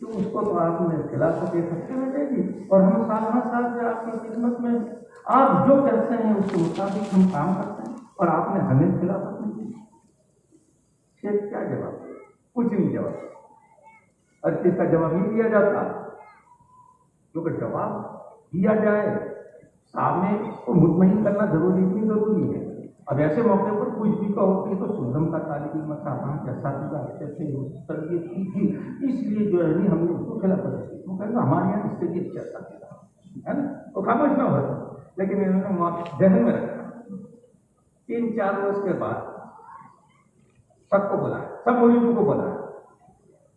تو اس کو تو آپ نے خلافت ایک ہفتے میں دے دی، اور ہم سالانہ سال سے آپ کی خدمت میں آپ جو کہتے ہیں اس کے مطابق ہم کام کرتے ہیں، اور آپ نے ہمیں خلافت نہیں دی. شیخ کیا جواب؟ کچھ نہیں جواب. اور اس کا جواب نہیں دیا جاتا، کیونکہ جواب دیا جائے سامنے کو مطمئن کرنا ضروری ہے. اب ایسے موقع پر کچھ بھی کہو کہ تو سلم کا طالب علم تھا، وہاں کے اساتذہ اچھے تھے، تربیت کی تھی، اس لیے جو ہے ہم نے اس کو خلافت دی. وہ کہتے ہیں ہمارے یہاں اس سے بھی اچھا اساتذہ ہے نا، وہ خاموش نہ ہوتا، لیکن انہوں نے ذہن میں رکھا. 3-4 روز کے بعد سب کو بلایا، سب مریدوں کو بلایا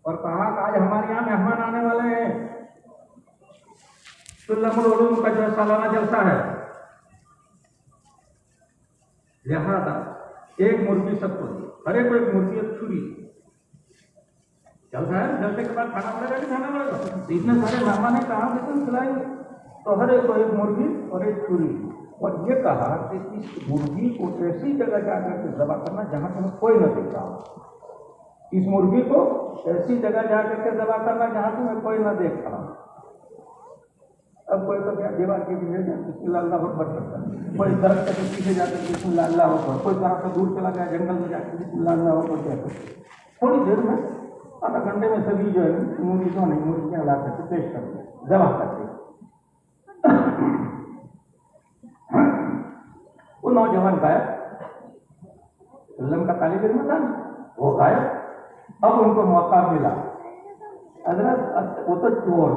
اور کہا کہ آج ہمارے یہاں مہمان آنے والے ہیں، سلم العلوم کا جو سالانہ جلسہ ہے، لہٰذا ایک مرغی سب کو دی، ہر ایک کو ایک مرغی ایک چھری. جلسہ ہے، جلسے کے بعد کھانا پڑے گا کہ کھانا پڑے گا؟ اتنے سارے مہمان ہیں، کہاں سے تم کھلائیں گے؟ تو ہر ایک کو ایک مرغی اور ایک چھری. اور یہ کہا کہ اس مرغی کو ایسی جگہ جا کر کے ذبح کرنا جہاں تمہیں کوئی نہ دیکھ رہا ہو. اس مرغی کو ایسی جگہ جا کر کے ذبح کرنا جہاں تمہیں کوئی نہ دیکھ رہا ہو. اب کوئی تو کیا دیوار کے پیچھے بسم اللہ اللہ اکبر کرتا ہے، کوئی درخت کے پیچھے جا کر بسم اللہ اللہ اکبر، کوئی طرح سے دور چلا گیا جنگل میں جا کے بسم اللہ اللہ اکبر کہتا ہے. تھوڑی دیر میں آدھا گھنٹے میں سبھی جو ہے مرغیاں لا کر کے پیش کر دیں، ذبح کر دیں۔ وہ نوجوان غائب، علم کا طالب علم تھا، وہ غائب۔ اب ان کو موقع ملا، حضرت وہ تو چور،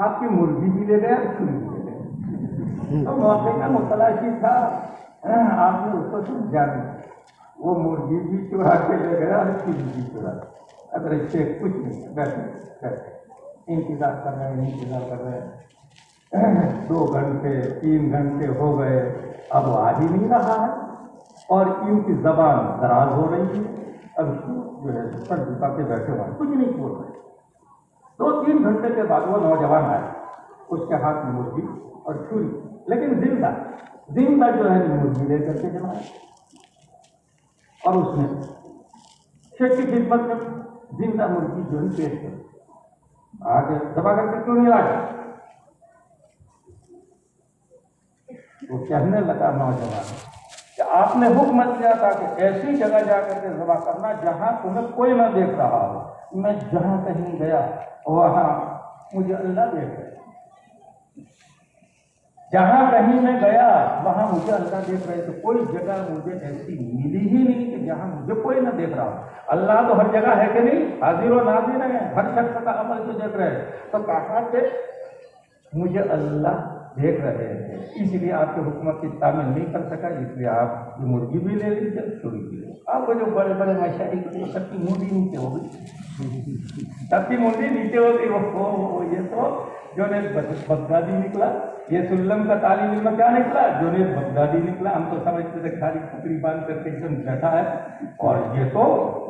آپ کی مرغی بھی لے گیا، چوری بھی لے گیا، تو موقع کا متلاشی تھا، آپ نے اس کو سمجھا نہیں، وہ مرغی بھی چورا کے لے گیا اور چوری بھی چورا۔ اگر اس سے کچھ نہیں، بیٹھے انتظار کر رہے ہیں، 2 گھنٹے 3 گھنٹے ہو گئے، اب وہ آ ہی نہیں رہا ہے، اور ان کی زبان دراز ہو رہی ہے، اب جو ہے سر جھکا کے بیٹھے ہوئے کچھ نہیں بول رہے۔ 2-3 گھنٹے کے بعد وہ نوجوان آئے، اس کے ہاتھ میں مرغی اور چھری، لیکن زندہ جو ہے مرغی لے کر کے جمایا، اور اس نے شیخ کی خدمت میں زندہ مرغی جو ہے پیش کر آگے دبا کر کے کیوں نہیں لایا؟ وہ کہنے لگا نوجوان کہ آپ نے حکم دیا تھا کہ ایسی جگہ جا کر کے ذبح کرنا جہاں تمہیں کوئی نہ دیکھ رہا ہو۔ میں جہاں کہیں گیا وہاں مجھے اللہ دیکھ رہے، جہاں کہیں میں گیا وہاں مجھے اللہ دیکھ رہے، تو کوئی جگہ مجھے ایسی ملی ہی نہیں کہ جہاں مجھے کوئی نہ دیکھ رہا ہو۔ اللہ تو ہر جگہ ہے کہ نہیں، حاضر و ناظر ہے، ہر شخص کا عمل تو دیکھ رہے، تو کہا کہ مجھے اللہ دیکھ رہے ہیں، اس لیے آپ کے حکومت کی تعمیل نہیں کر سکا، اس لیے آپ یہ مرغی بھی لے لیجیے، چھری بھی لے۔ آپ کو جو بڑے بڑے مشاہد تھے سب کی منڈی نیچے ہو گئی، سب کی منڈی نیچے ہو گئی، وہ یہ تو جنید بغدادی نکلا، یہ سلم کا طالب علم کیا نکلا، جنید بغدادی نکلا۔ ہم تو سمجھتے تھے خالی ٹکڑی باندھ کر کے ایک دم بیٹھا ہے، اور یہ تو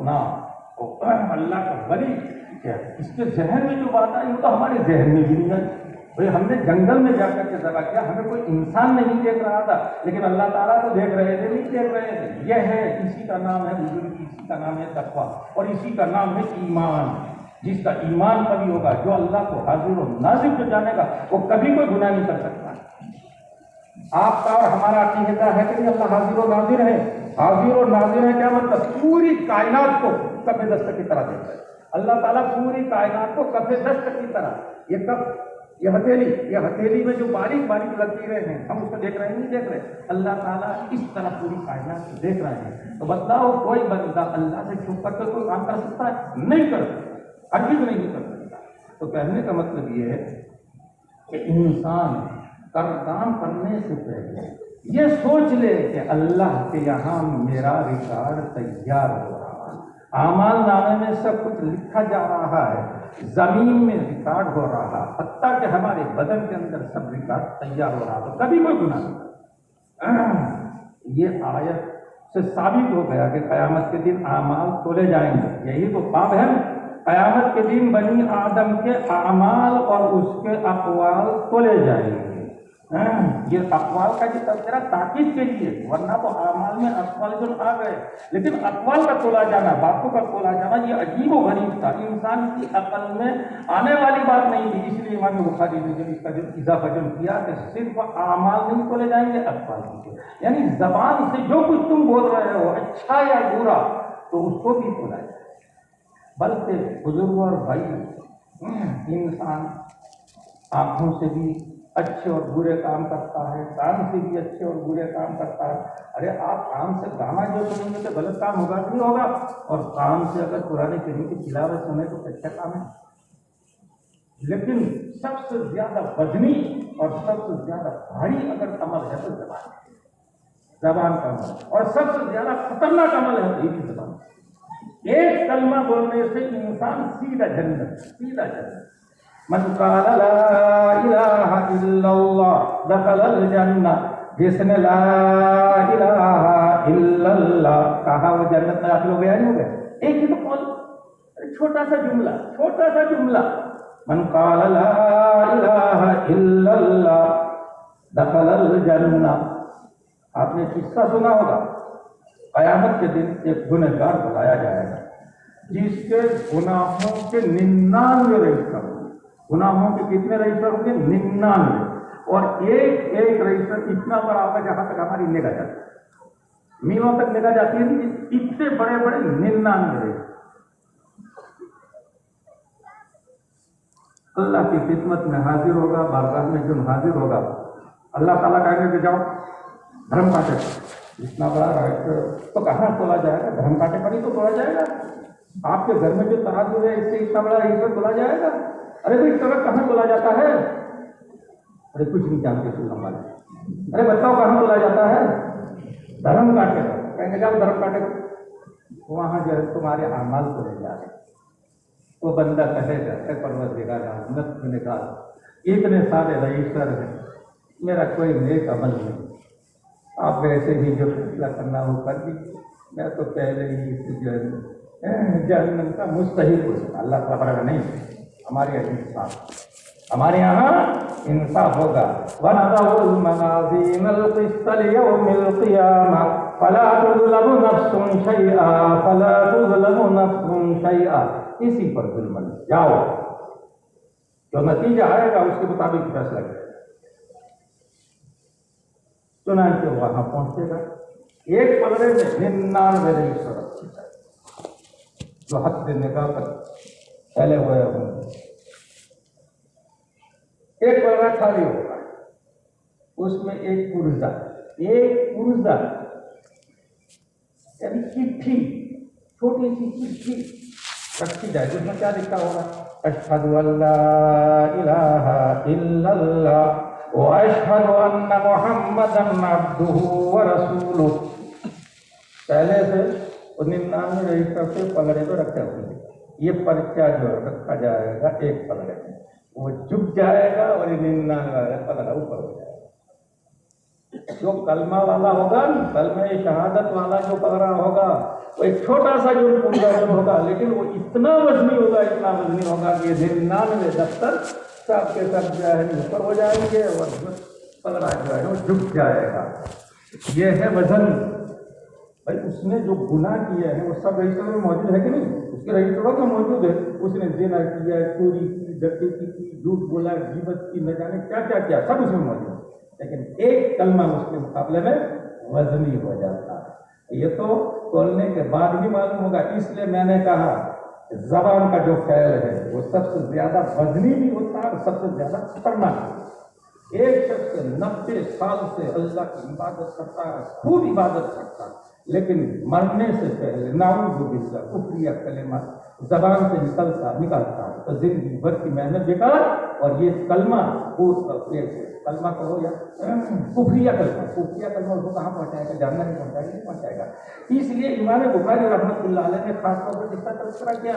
نا اللہ کا ولی، اس کے ذہن میں جو بات آئی وہ تو ہمارے ذہن میں بھی نہیں آئی۔ بھائی ہم نے جنگل میں جا کر کے ذبح کیا، ہمیں کوئی انسان نہیں دیکھ رہا تھا، لیکن اللہ تعالیٰ تو دیکھ رہے تھے، نہیں دیکھ رہے تھے۔ یہ ہے، اسی کا نام ہے بزرگی، اسی کا نام ہے تقویٰ، اور اسی کا نام ہے ایمان۔ جس کا ایمان کبھی ہوگا، جو اللہ کو حاضر و ناظر جو جانے گا، وہ کبھی کوئی گناہ نہیں کر سکتا۔ آپ کا اور ہمارا عقیدہ ہے کہ اللہ حاضر و ناظر ہے۔ حاضر و ناظر ہے کیا مطلب؟ پوری کائنات کو کف دست کی طرح دیکھ رہے ہیں اللہ تعالیٰ، پوری کائنات کو کف دست کی طرح۔ یہ کف، یہ ہتھیلی میں جو باریک باریک لکیریں ہیں، ہم اس کو دیکھ رہے ہیں نہیں دیکھ رہے؟ اللہ تعالیٰ اس طرح پوری کائنات کو دیکھ رہے ہیں۔ تو بتلاؤ کوئی بندہ اللہ سے چھپ کر کے کوئی کام کر سکتا ہے؟ نہیں کر سکتا، ہرگز نہیں کر سکتا۔ تو کہنے کا مطلب یہ ہے کہ انسان کام کرنے سے پہلے یہ سوچ لے کہ اللہ کے یہاں میرا ریکارڈ تیار ہو رہا ہے، اعمال نامے میں سب کچھ لکھا جا رہا ہے، زمین میں ریکارڈ ہو رہا، حتیٰ کہ ہمارے بدن کے اندر سب ریکارڈ تیار ہو رہا، تو کبھی کوئی گناہ نہیں۔ یہ آیت سے ثابت ہو گیا کہ قیامت کے دن اعمال تولے جائیں گے۔ یہی تو باب ہے، قیامت کے دن بنی آدم کے اعمال اور اس کے اقوال تولے جائیں گے۔ یہ اقوال کا جو تذکرہ تاکید کے لیے، ورنہ تو اعمال میں اقوال جو آ گئے، لیکن اقوال کا تولا جانا، باتوں کا تولا جانا، یہ عجیب و غریب تھا، انسان کی عقل میں آنے والی بات نہیں تھی۔ اس لیے امام بخاری نے جو اس کا جو اضافہ جو کیا کہ صرف اعمال نہیں تولے جائیں گے، اقوال بھی، یعنی زبان سے جو کچھ تم بول رہے ہو، اچھا یا برا، تو اس کو بھی تولا جائے۔ بلکہ بزرگ اور بھائی، انسان آنکھوں سے بھی اچھے اور برے کام کرتا ہے، کان سے بھی اچھے اور برے کام کرتا ہے۔ ارے آپ کان سے گانا جو سنیں گے تو غلط کام ہوگا کہ نہیں ہوگا؟ اور کان سے اگر قرآن کریم کی تلاوت سنیں تو اچھا کام ہے۔ لیکن سب سے زیادہ وزنی اور سب سے زیادہ بھاری اگر عمل ہے تو زبان کا عمل، اور سب سے زیادہ خطرناک عمل ہے یہ بھی زبان۔ ایک کلمہ بولنے سے انسان سیدھا جنت۔ من قال لا الہ الا اللہ دخل الجنہ، جس نے لا الہ الا اللہ کہا وہ جنت میں داخل ہو گیا، نہیں ہو گیا؟ ایک ہی تو قول، چھوٹا سا جملہ، من قال لا الہ الا اللہ دخل الجنہ۔ آپ نے قصہ سنا ہوگا، قیامت کے دن ایک گنہگار بلایا جائے گا جس کے گناہوں کے 99 رجسٹر ہوں گے۔ گناہوں کے کتنے رجسٹر ہوں گے؟ 99، اور ایک رجسٹر اتنا بڑا ہوگا جہاں تک ہماری نگاہ جاتی ہے، میلوں تک نگاہ جاتی ہے، اتنے بڑے 99 رجسٹر۔ اللہ کی خدمت میں حاضر ہوگا، بارگاہ میں جن حاضر ہوگا، اللہ تعالیٰ کہیں گے کہ جاؤ دھرم کاٹے، اتنا بڑا رائٹ تو کہاں تولا جائے گا؟ دھرم کاٹے پر ہی تو تولا جائے گا۔ آپ کے گھر میں جو ترازو ہے اس سے اتنا بڑا ایسا تولا جائے گا؟ ارے بھائی طرح کہاں تولا جاتا ہے؟ ارے کچھ نہیں جانتے سننا والے، ارے بتاؤ کہاں تولا جاتا ہے؟ دھرم کاٹے گا، کہیں گے جاؤ دھرم کاٹے گا، وہاں جو ہے تمہارے اعمال کو لے جا رہے، وہ بندہ کہے گا اے پروردگار نت نکال، اتنے سارے رجسٹر ہیں، میرا کوئی نیک عمل نہیں، آپ ویسے ہی جو فیصلہ کرنا ہو کر دیجیے، میں تو پہلے ہی اس جو ہے جہنم کا مستحق ہوں۔ اللہ تعالیٰ نہیں، ہمارے یہاں انصاف، ہمارے یہاں انصاف ہوگا۔ وَنَضَعُ الْمَوَازِينَ الْقِسْطَ لِيَوْمِ الْقِيَامَةِ فَلَا تُظْلَمُ نَفْسٌ شَيْئًا فَلَا تُظْلَمُ نَفْسٌ شَيْئًا، اسی پر ظلم نہیں، جاؤ جو نتیجہ آئے گا اس کے مطابق فیصلہ کرے گا۔ چنانچہ وہاں پہنچے گا، ایک پلڑے میں 99 رجسٹر رکھے جائے جو حد سے نکاح کر پھیلے ہوئے ہوں گے، ایک پلڑا خالی ہوگا، اس میں ایک پرزہ یعنی چٹھی، چھوٹی سی چٹھی رکھی جائے جس میں کیا لکھا ہوگا؟ اشہد ان لا الہ الا اللہ واشہد ان محمدا عبدہ ورسولہ۔ پہلے سے 99 رجسٹر سے پلڑے پہ رکھے ہوئے ہیں، یہ پرچہ جو رکھا جائے گا ایک پلڑے میں، وہ جھک جائے گا اور 99 پلڑا اوپر ہو جائے گا۔ جو کلمہ والا ہوگا، کلمہ شہادت والا جو پلڑا ہوگا، وہ ایک چھوٹا سا جو پلڑا ہوگا، لیکن وہ اتنا وزنی ہوگا کہ 99 دفتر سب کے سب جو ہے اوپر ہو جائیں گے اور پلڑا جو ہے وہ جھک جائے گا۔ یہ ہے وزن۔ بھائی اس نے جو گناہ کیا ہے وہ سب رجسٹر میں موجود ہے کہ نہیں؟ اس کے رجسٹروں میں موجود ہے، اس نے زنا کیا، چوری کی، ڈکیتی کی، جھوٹ بولا، غیبت کی، نہ جانے کیا کیا کیا، سب اس میں موجود ہے، لیکن ایک کلمہ اس کے مقابلے میں وزنی ہو جاتا ہے۔ یہ تو کھولنے کے بعد بھی معلوم ہوگا، اس لیے میں نے کہا زبان کا جو فعل ہے وہ سب سے زیادہ وزنی بھی ہوتا ہے اور سب سے زیادہ خطرناک ہے۔ ایک شخص 90 سال سے اللہ کی عبادت کرتا ہے، خوب عبادت کرتا ہے، لیکن مرنے سے پہلے نعوذ باللہ کفریہ کلمہ زبان سے نکلتا ہے تو زندگی بھر کی محنت بیکار، اور یہ کلمہ کلمہ کہو یا کفریہ کلمہ اس کو کہاں پہنچائے گا؟ جاننا نہیں پہنچائے گا، نہیں پہنچائے گا۔ اس لیے امام بخاری رحمۃ اللہ علیہ نے خاص طور پر جس کا تذکرہ کیا،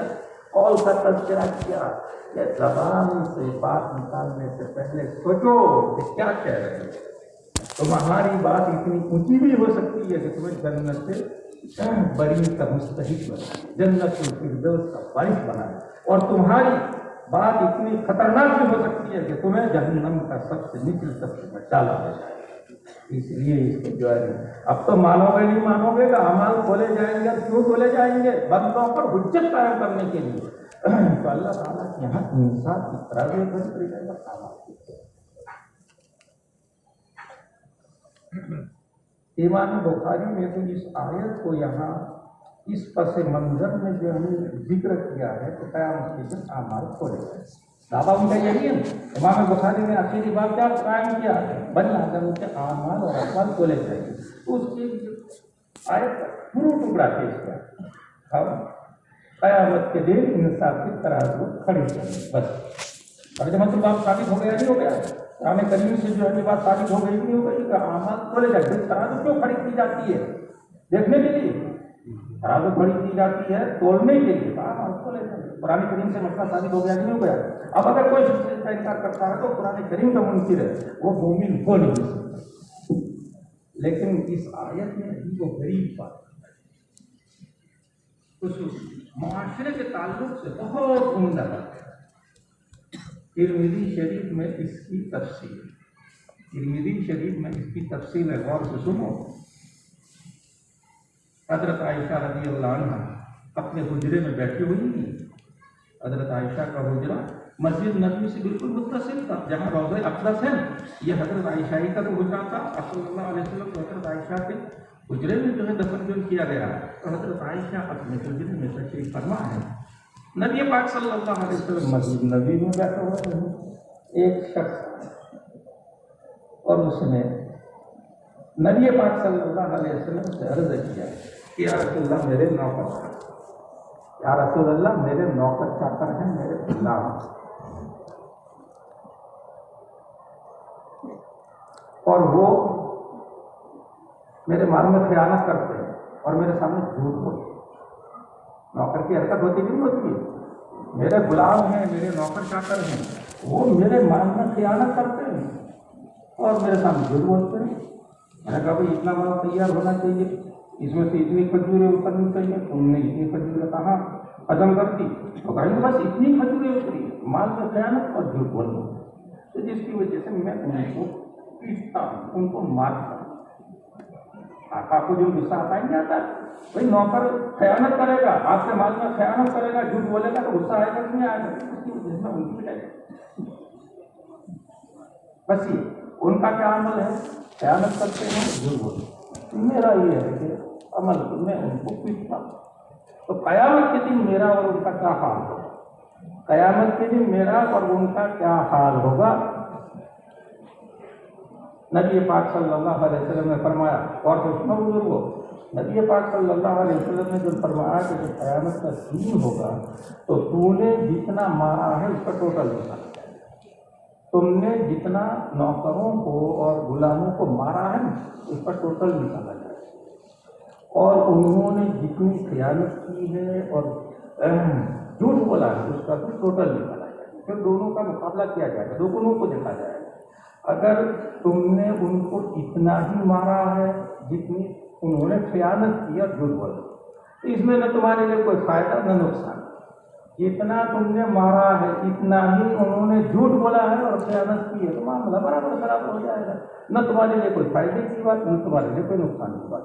قول کا تذکرہ کیا کہ زبان سے بات نکالنے سے پہلے سوچو کہ کیا کہہ رہے ہیں۔ تمہاری بات اتنی اونچی بھی ہو سکتی ہے کہ تمہیں جنت سے بری کا مستحق بنائے، جنت الفردوس کا وارث بنائے، اور تمہاری بات اتنی خطرناک بھی ہو سکتی ہے کہ تمہیں جہنم کا سب سے نچلی طبقے میں ڈالا ہو جائے۔ اس لیے اس کو جو ہے اب تو مانو گے نہیں مانو گے کہ اعمال کھولے جائیں گے، کیوں کھولے جائیں گے؟ بندوں پر حجت قائم کرنے کے لیے۔ تو اللہ تعالیٰ کے یہاں انصاف کی ترازو بن جائے گا۔ امام بخاری نے تو اس آیت کو یہاں اس پس منظر میں جو ہم نے ذکر کیا ہے کہ قیامت کے دن اعمال کھولے جائیں۔ دعویٰ ان کا یہی ہے۔ امام بخاری نے آخری بات کیا قائم کیا؟ بنی آدم کے اعمال اور اقوال کھولے جائیں گے۔ اس کی آیت کا پورا ٹکڑا پیش کیا، ہم قیامت کے دن انصاف کی ترازو کھڑی کریں بس۔ اور جب مطلب آپ ثابت ہو گیا نہیں ہو گیا، قرآن کریم سے جو ہے یہ بات ثابت ہو گئی نہیں ہو گئی کہ اعمال کھولے جائیں گے۔ ترازو کیوں کھڑی کی جاتی ہے؟ دیکھنے کے لیے ترازو کھڑی کی جاتی ہے، تولنے کے لیے اعمال کھولے جائیں گے۔ قرآن کریم سے مسئلہ ثابت ہو گیا نہیں ہو گیا۔ اب اگر کوئی شخص اس کا انکار کرتا ہے تو قرآن کریم کا منکر ہے، وہ مومن ہو نہیں سکتا۔ لیکن اس آیت میں عجیب و غریب بات اس معاشرے کے تعلق سے بہت عمدہ بات ہے۔ ترمذی شریف میں اس کی تفصیل، ترمذی شریف میں اس کی تفصیل ہے، غور سے سنو۔ حضرت عائشہ رضی اللہ عنہ اپنے حجرے میں بیٹھی ہوئی تھی۔ حضرت عائشہ کا حجرہ مسجد نبوی سے بالکل متصل تھا، جہاں روضہ اقدس ہے، یہ حضرت عائشہ ہی کا تو حجرہ تھا۔ صلی اللہ علیہ وسلم کو حضرت عائشہ کے حجرے میں جو ہے دفن کیا گیا ہے، تو حضرت عائشہ اپنے حجرے میں تشریف فرما ہے۔ نبی پاک صلی اللہ علیہ وسلم مسجد نبی میں بیٹھے ہوئے ہیں، ایک شخص اور اس نے نبی پاک صلی اللہ علیہ وسلم سے عرض کیا کہ یا رسول اللہ میرے نوکر، یا رسول اللہ میرے نوکر چاکر ہیں، میرے غلام، اور وہ میرے مال میں خیانت کرتے ہیں اور میرے سامنے جھوٹ بولتے ہیں۔ نوکر کی حرکت ہوتی نہیں ہوتی ہے، میرے غلام ہیں، میرے نوکر چاکر ہیں، وہ میرے مال میں خیانت کرتے ہیں اور میرے سامنے جھوٹ بولتے ہیں۔ میں نے کہا بھائی اتنا مال تیار ہونا چاہیے، اس میں سے اتنی کھجوریں اترنی چاہیے، تم نے اتنی کھجوریں کہاں ہضم کر دی؟ تو کہیں گے بس اتنی کھجوریں اتری، مال میں خیانت اور جھوٹ بولنا، تو جس کی وجہ سے میں ان کو پیٹتا ہوں، ان کو مارتا ہوں۔ آقا کو جو غصہ آتا ہی نہیں آتا، بھائی نوکر خیانت کرے گا، آپ کے مال میں خیانت کرے گا، جھوٹ بولے گا تو غصہ آئے گا کہ نہیں آئے گا؟ اس کی وجہ سے میں ان کی پٹائی کرتا ہوں۔ بس یہ ان کا کیا عمل ہے، خیانت کرتے ہیں، جھوٹ بولتے ہیں۔ میرا یہ ہے کہ عمل میں ان کو پیٹتا ہوں۔ تو قیامت کے دن میرا اور ان کا کیا حال ہوگا؟ قیامت کے دن میرا اور ان کا کیا حال ہوگا؟ نبی پاک صلی اللہ علیہ وسلم نے فرمایا، اور سنو بزرگو، نبی پاک صلی اللہ علیہ وسلم نے جو فرمایا کہ جب قیامت کا دن ہوگا تو تو نے جتنا مارا ہے اس کا ٹوٹل نکالا جائے گا، تم نے جتنا نوکروں کو اور غلاموں کو مارا ہے اس کا ٹوٹل نکالا جائے گا، اور انہوں نے جتنی خیانت کی ہے اور جھوٹ بولا ہے اس کا بھی ٹوٹل نکالا جائے گا۔ پھر دونوں کا مقابلہ کیا جائے گا، دونوں کو دیکھا جائے گا۔ اگر تم نے ان کو اتنا ہی مارا ہے جتنی انہوں نے خیانت کیا، جھوٹ بولا، تو اس میں نہ تمہارے لیے کوئی فائدہ نہ نقصان۔ جتنا تم نے مارا ہے اتنا ہی انہوں نے جھوٹ بولا ہے اور خیانت کی ہے، تو معاملہ برابر خراب ہو جائے گا، نہ تمہارے لیے کوئی فائدے کی بات، نہ تمہارے لیے کوئی نقصان کی بات۔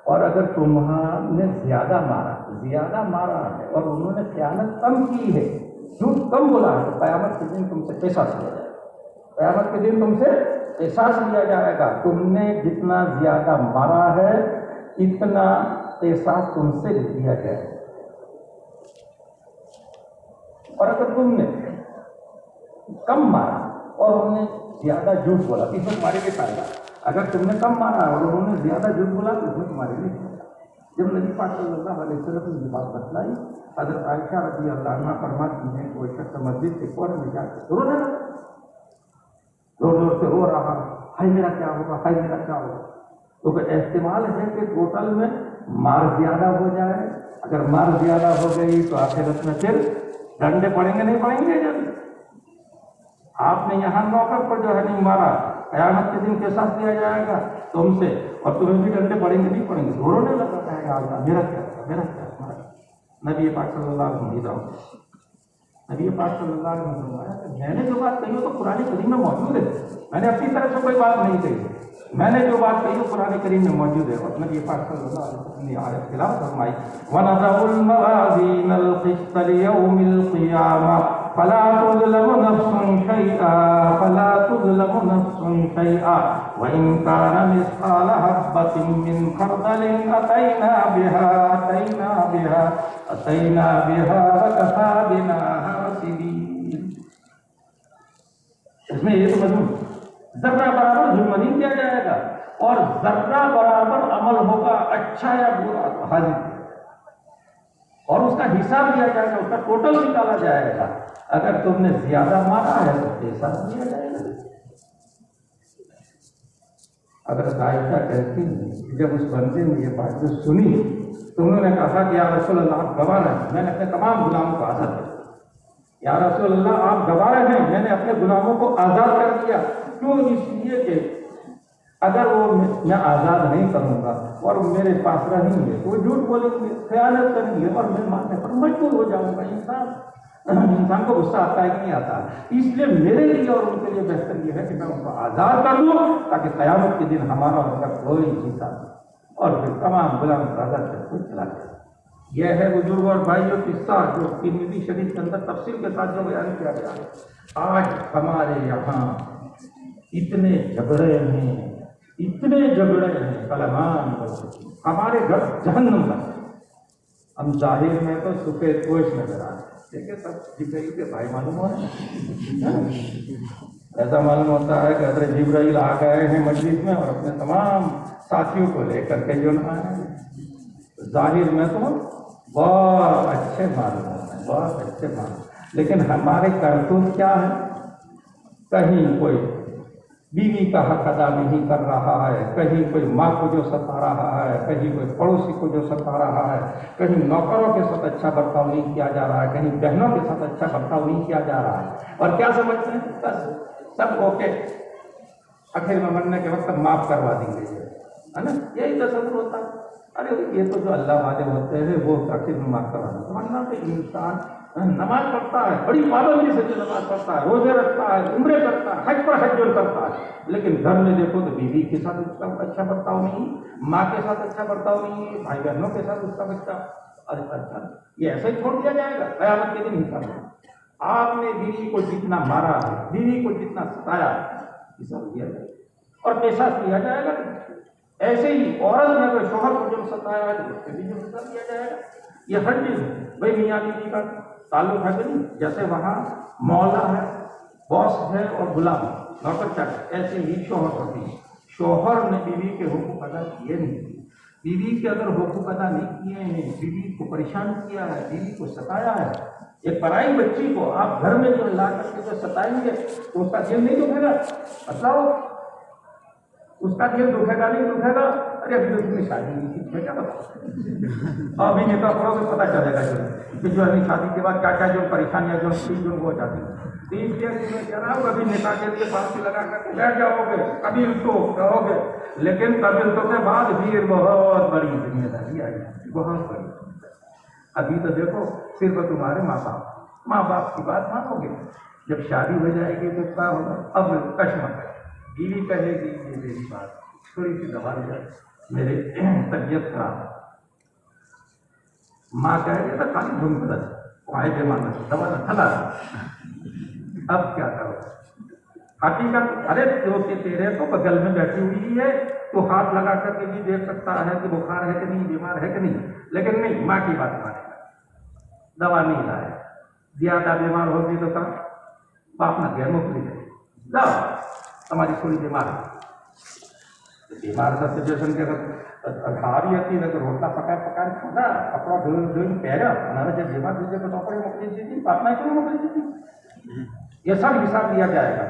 اور اگر تمہارے نے زیادہ مارا ہے اور انہوں نے خیانت کم کی ہے، جھوٹ کم بولا ہے، تو قیامت کے دن تم سے قصاص لیا جائے گا، قیامت کے دن تم سے قصاص لیا جائے گا۔ تم نے جتنا زیادہ مارا ہے اتنا قصاص تم سے لیا جائے گا، اور اگر تم نے کم مارا اور انہوں نے زیادہ جھوٹ بولا تو اس میں تمہارے لیے فائدہ۔ اگر تم نے کم مارا اور انہوں نے زیادہ جھوٹ بولا تو اس میں تمہارے لیے فائدہ۔ جب نبی پاک صلی اللہ علیہ وسلم نے یہ بات بتلائی، حضرت عائشہ رضی اللہ عنہا فرماتی ہیں کوئی شخص مسجد سے فوراً جا کے رونے لگا، زور سے رو رہا، ہائے میرا کیا ہوگا، ہائے میرا کیا ہوگا۔ تو احتمال ہے کہ ٹوٹل میں مار زیادہ ہو جائے، اگر مار زیادہ ہو گئی تو آخرت میں پھر ڈنڈے پڑیں گے نہیں پڑیں گے؟ جب آپ نے یہاں نوکر پر جو ہے نہیں مارا، قیامت کے دن قصاص دیا جائے گا تم سے، اور تمہیں بھی ڈنڈے پڑیں گے نہیں پڑیں گے؟ رونے لگا کہے گا اللہ میرا کیا ہوگا، میرا کیا ہوگا۔ نبی پاک صلی اللہ علیہ وسلم، نبی پاک صلی اللہ علیہ وسلم فرمایا کہ میں نے جو بات کہی وہ تو قرآن کریم میں موجود ہے، میں نے اپنی طرف سے کوئی بات نہیں کہی، میں نے جو بات کہی وہ قرآن کریم میں موجود ہے۔ اور نبی پاک صلی اللہ علیہ وسلم نے آیت تلاوت فرمائی، وَنَضَعُ الْمَوَازِينَ الْقِسْطَ لِيَوْمِ الْقِيَامَةِ فَلَا تُظْلَمُ نَفْسٌ شَيْئًا وَإِنْ كَانَ مِثْقَالَ حَبَّةٍ مِّنْ خَرْدَلٍ أَتَيْنَا بِهَا وَكَفَىٰ بِنَا حَاسِبِينَ۔ اس میں یہ تو مضمون ذرہ برابر ظلم نہیں کیا جائے گا، اور ذرہ برابر عمل ہوگا اچھا یا برا تو حاضر، اور اس کا حساب لیا جائے گا، اس کا ٹوٹل نکالا جائے گا۔ اگر تم نے زیادہ مارا ہے تو حساب دیا جائے گا۔ حضرت عائشہ کہتی ہیں جب اس بندے نے یہ بات جو سنی تو انہوں نے کہا کہ یا رسول اللہ آپ گواہ ہیں، میں نے اپنے تمام غلاموں کو آزاد کر دیا۔ یا رسول اللہ آپ گواہ ہیں، میں نے اپنے غلاموں کو آزاد کر دیا۔ کیوں؟ اس لیے کہ اگر وہ میں آزاد نہیں کروں گا اور میرے پاس رہیں گے تو وہ جھوٹ بولیں گے، خیانت کریں گے، اور میں ماننے پر مجبور ہو جاؤں گا۔ انسان کو غصہ آتا ہے کہ نہیں آتا؟ اس لیے میرے لیے اور ان کے لیے بہتر یہ ہے کہ میں ان کو آزاد کر دوں تاکہ قیامت کے دن ہمارا ان کا کوئی حصہ نہیں، اور پھر تمام غلام کو آزاد کر کے چلا جائے۔ یہ ہے بزرگ اور بھائیوں قصہ جو ترمذی شریف کے اندر تفصیل کے ساتھ جو بیان کیا گیا ہے۔ آج ہمارے یہاں اتنے جھگڑے ہیں کلمان، ہمارے گھر جہنم کا، ہم ظاہر میں تو سفید پوش نظر آتے ہیں، دیکھیں سب جبرائیل کے بھائی معلوم ہو رہے ہیں. ایسا معلوم ہوتا ہے کہ حضرت جبرائیل آ گئے ہیں مجلس میں اور اپنے تمام ساتھیوں کو لے کر کے جو نہ آئے ہیں. ظاہر میں تو بہت اچھے معلوم ہوتے ہیں، بہت اچھے معلوم، لیکن ہمارے کرتوت کیا ہے؟ کہیں کوئی بیوی کا حق ادا نہیں کر رہا ہے، کہیں کوئی ماں کو جو ستا رہا ہے، کہیں کوئی پڑوسی کو جو ستا رہا ہے، کہیں نوکروں کے ساتھ اچھا برتاؤ نہیں کیا جا رہا ہے، کہیں بہنوں کے ساتھ اچھا برتاؤ نہیں کیا جا رہا ہے. اور کیا سمجھتے ہیں؟ بس سب اوکے، آخر میں مرنے کے وقت معاف کروا دیں گے، ہے نا؟ یہی تصور ہوتا ہے. ارے یہ تو جو اللہ والے ہوتے ہیں وہ آخر میں معاف کروا دیں. ورنہ تو انسان نماز پڑھتا ہے، بڑی پابندی سے جو نماز پڑھتا ہے، روزے رکھتا ہے، عمرے کرتا ہے، حج پر حج کرتا ہے، لیکن گھر میں دیکھو تو بیوی کے ساتھ اس کا اچھا برتاؤ نہیں، ماں کے ساتھ اچھا برتاؤ نہیں، بھائی بہنوں کے ساتھ اس کا بچہ اچھا، یہ ایسے ہی چھوڑ دیا جائے گا؟ قیامت کے دن حساب ہوگا. آپ نے بیوی کو جتنا مارا ہے، بیوی کو جتنا ستایا ہے، حساب دیا جائے گا اور پیسہ کیا جائے گا. ایسے ہی عورت نے اگر شوہر کو جو ستایا ہے تو اس سے بھی جو حساب دیا جائے گا. یہ ہر چیز ہے بھائی. میاں بیوی کا تعلق ہے کہ نہیں؟ جیسے وہاں مولا ہے، باس ہے اور غلام نوکر چاکر، ایسے ہی شوہر ہوتی ہے. شوہر نے بیوی کے حقوق ادا کیے نہیں، بیوی کے اگر حقوق ادا نہیں کیے ہیں، بیوی کو پریشان کیا ہے، بیوی کو ستایا ہے، ایک پرائی بچی کو آپ گھر میں جو لا کر کے جو ستائیں گے تو اس کا دل نہیں دکھے گا؟ بتلاؤ، اس کا دل دکھے گا نہیں دکھے گا؟ ارے ابھی تو اتنی شادی نہیں تھی، میں کیا بتاؤں؟ ابھی نیتا پڑھو گے پتہ چلے گا کہ جو ہے شادی کے بعد کیا کیا جو پریشانیاں جو ہو جاتی ہیں. تین میں کہہ رہا ہوں ابھی نیتا کے لیے پارٹی لگا کر کے بیٹھ جاؤ گے، قبیل تو کہو گے، لیکن قبیل تو کے بعد پھر بہت بڑی ذمہ داری آئی، بہت بڑی. ابھی تو دیکھو صرف تمہارے ماں باپ کی بات مانو گے، جب شادی ہو جائے گی تو کیا ہوگا؟ اب کشمکش ہے. بیوی کہے گی یہ میری بات تھوڑی سی دبا دی جائے، میرے طبیعت خراب ہے. ماں کہے گی تو خالی دھن بدل وہاں بیمار دوا تھلا. اب کیا کرو؟ حقیقت ارے تیرے تو بغل میں بیٹھی ہوئی ہے، تو ہاتھ لگا کر کے بھی دیکھ سکتا ہے کہ بخار ہے کہ نہیں، بیمار ہے کہ نہیں، لیکن نہیں، ماں کی بات مانے گا. دوا نہیں لائے، زیادہ بیمار ہوگی تو کہا باپ نہ گیا مفت ہے، جاؤ ہماری تھوڑی بیمار ہے. بیمار کا سچویشن کے اگر گھاری آتی ہے تو روٹا پکا کھانا، کپڑا دھوئے پہرا ہمارا جب بیمار دیجیے تو نوکری موکری دیتی، پاپنا کیوں نوکری دیتی؟ یہ سب حساب لیا جائے گا.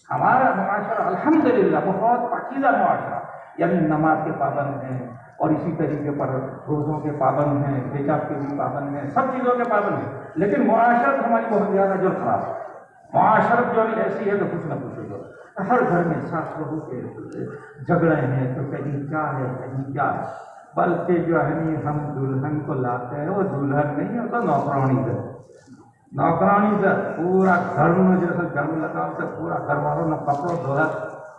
ہمارا معاشرہ الحمدللہ بہت پاکیزہ معاشرہ، یعنی نماز کے پابند ہیں اور اسی طریقے پر روزوں کے پابند ہیں، حجاب کے بھی پابند ہیں، سب چیزوں کے پابند ہیں. لیکن معاشرت ہماری بہت زیادہ جو خراب ہے. معاشرت جو ایسی ہے تو کچھ نہ کچھ ہو، ہر گھر میں ساس بہو کے جھگڑے ہیں، تو کہیں کیا ہے کہیں کیا ہے. بلکہ جو ہے ہم دلہن کو لاتے ہیں وہ دلہن نہیں ہوتا، نوکرانی ہے. نوکرانی سے پورا گھر میں جیسے گھر میں لگا سے پورا گھر والوں نے کپڑوں دھویا.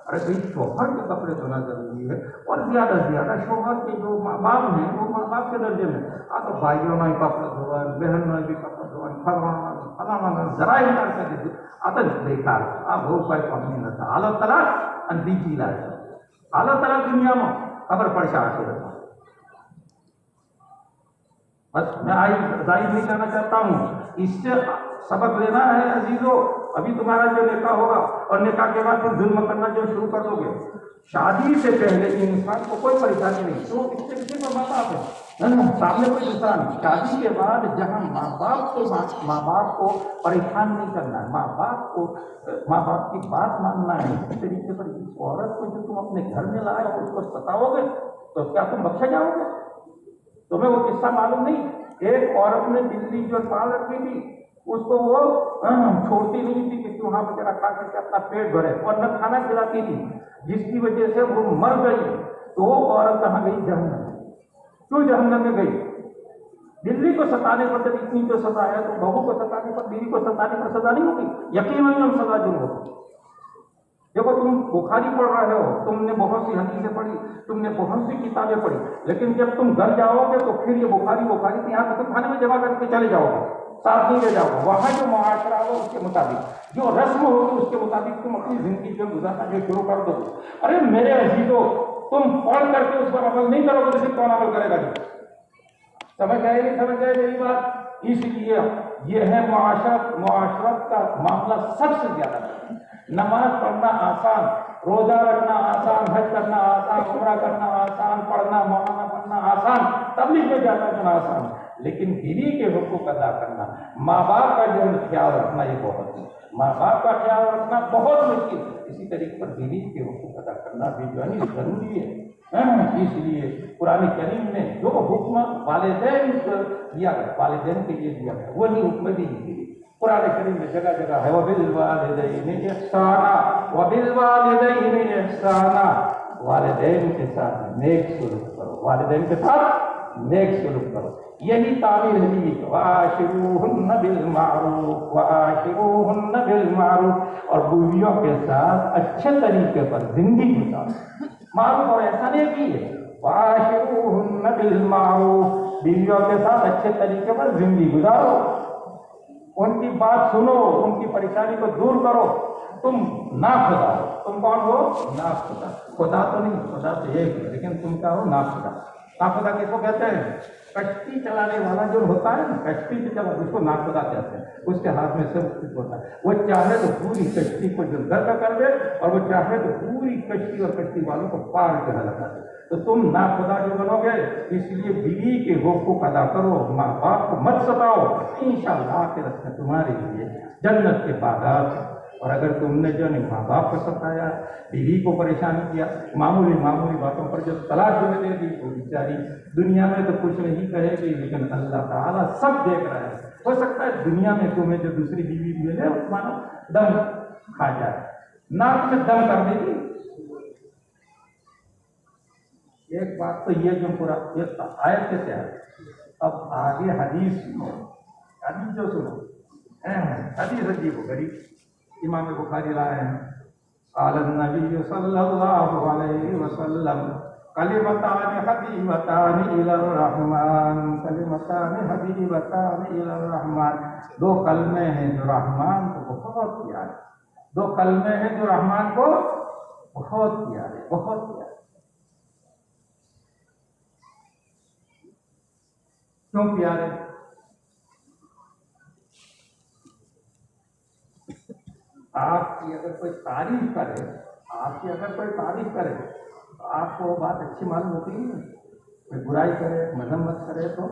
ارے بھائی شوہر کے کپڑے دھونا ضروری ہے، اور زیادہ سے زیادہ شوہر کے جو ماں باپ ہیں وہ ماں باپ کے درجے میں تو بھائیوں نے کپڑے دھوئے، بہن نے بھی کپڑے دھوئے، فلانا ذرا ہی کر کے دیتے آتا بیکار. اب ہو پائے تو ہم نہیں لگتا. اللہ تعالیٰ اندیجی علاج ہے. اللہ تعالیٰ دنیا میں خبر پریشان سے رہتا. بس میں ظاہر نہیں کرنا چاہتا ہوں، اس سے سبق لینا ہے عزیزو. ابھی تمہارا جو نکاح ہوگا اور نکاح کے بعد پھر ظلم کرنا جو شروع کر دو گے. شادی سے پہلے انسان کو کوئی پریشانی نہیں، تو کسی کو ماں باپ ہے نا سامنے کوئی دوسرا نہیں. شادی کے بعد جہاں ماں باپ کو پریشان نہیں کرنا ہے، ماں باپ کی بات ماننا ہے. اسی طریقے پر اس عورت کو جو تم اپنے گھر میں لائے ہو اس کو ستاؤ گے تو کیا تم بخشے جاؤ گے؟ تمہیں وہ قصہ معلوم نہیں؟ ایک عورت نے بلی جو پال رکھی تھی اس کو وہ چھوڑتی نہیں تھی کہ وہاں وغیرہ کھا کر کے اپنا پیٹ بھرے، اور نہ کھانا کھلاتی تھی، جس کی وجہ سے وہ مر گئی. تو وہ عورت کہاں گئی؟ جہنم. کیوں جہنم میں گئی؟ بلی کو ستانے پر جب اتنی جو سزا ہے تو بہو کو ستانے پر، بیوی کو ستانے پر سزا نہیں ہوگی؟ یقیناً سزا ضرور ہوگی. دیکھو تم بخاری پڑھ رہے ہو، تم نے بہت سی حدیثیں پڑھی، تم نے بہت سی کتابیں پڑھی، لیکن جب تم گھر جاؤ گے تو پھر یہ بخاری یہاں تک کھانے میں جمع کر کے چلے جاؤ گے، ساتھ نہیں لے جاؤ گے. وہاں جو معاشرہ ہو اس کے مطابق، جو رسم ہوگی اس کے مطابق تم اپنی زندگی جو گزارنا جو شروع کر دو. ارے میرے عزیزو، تم پڑھ کر کے اس پر عمل نہیں کرو گے تو پھر کون عمل کرے گا؟ سمجھ گئے نہیں سمجھ گئے میری بات؟ اس لیے یہ ہے معاشرت کا معاملہ سب سے زیادہ نماز پڑھنا آسان، روزہ رکھنا آسان، حج کرنا آسان، عمرہ کرنا آسان، پڑھنا مولانا پڑھنا آسان، تبلیغ میں جانا کرنا آسان، لیکن بیوی کے حقوق ادا کرنا، ماں باپ کا جو خیال رکھنا یہ بہت ہے، ماں باپ کا خیال رکھنا بہت مشکل، اسی طریقے پر بیوی کے حقوق ادا کرنا بھی جو ہے ضروری ہے۔ اس لیے قرآن کریم نے جو حکم والدین دیا ہے، والدین کے لیے دیا ہے، وہی حکم بھی قرآن کریم میں جگہ جگہ ہے، وَبِالْوَالِدَيْنِ إِحْسَانًا وَبِالْوَالِدَيْنِ إِحْسَانًا، والدین کے ساتھ نیک سلوک کرو، والدین کے ساتھ نیک سلوک کرو، یہی تعبیر ہے جی، وَعَاشِرُوهُنَّ بِالْمَعْرُوفِ وَعَاشِرُوهُنَّ بِالْمَعْرُوفِ، اور بیویوں کے ساتھ اچھے طریقے پر زندگی گزارو، معروف اور ایسا نہیں کی ہے، وَعَاشِرُوهُنَّ بِالْمَعْرُوفِ، بیویوں کے ساتھ اچھے طریقے پر زندگی گزارو، ان کی بات سنو، ان کی پریشانی کو دور کرو، تم ناخدا ہو، تم کون ہو؟ ناخدا، خدا تو نہیں، خدا تو ایک ہے، لیکن تم کیا ہو؟ ناخدا۔ ناخدا کس کو کہتے ہیں؟ کشتی چلانے والا جو ہوتا ہے نا، کشتی سے چلا، اس کو ناخدا کہتے ہیں، اس کے ہاتھ میں سب کچھ ہوتا ہے، وہ چاہے تو پوری کشتی کو جو گرک کر دے، اور وہ چاہے تو پوری کشتی اور کشتی والوں کو پار کے ہلاک کر دے، تو تم ناخدا جو بنو گے، اس لیے بیوی کے حقوق ادا کرو، ماں باپ کو مت ستاؤ، انشاءاللہ آخرت میں تمہارے لیے جنت کے باغات ہیں۔ اور اگر تم نے جو ماں باپ کو ستایا، بیوی کو پریشان کیا، معمولی باتوں پر جو طلاق جو دے دی، وہ بیچاری دنیا میں تو کچھ نہیں کہے گی، لیکن اللہ تعالیٰ سب دیکھ رہا ہے، ہو سکتا ہے دنیا میں تمہیں جو دوسری بیوی ملے مانو دم کھا جائے، ناک میں دم کر دے گی۔ ایک بات تو یہ جو پورا ایک آیت سے ہے، اب آگے حدیث سنو، حدیث جو سنو، حدیث عجیب و غریب، امام بخاری لائے ہیں، قال النبی صلی اللہ علیہ وسلم کلمتان حبیبتان الی الرحمن، کلمتان حبیبتان الی الرحمن، دو کلمے ہیں جو رحمان کو بہت پیارے، دو کلمے ہیں جو رحمان کو بہت پیارے، بہت پیارے۔ کیوں پیارے؟ آپ کی اگر کوئی تعریف کرے، آپ کی اگر کوئی تعریف کرے تو آپ کو وہ بات اچھی معلوم ہوتی ہے، کوئی برائی کرے، مذمت کرے تو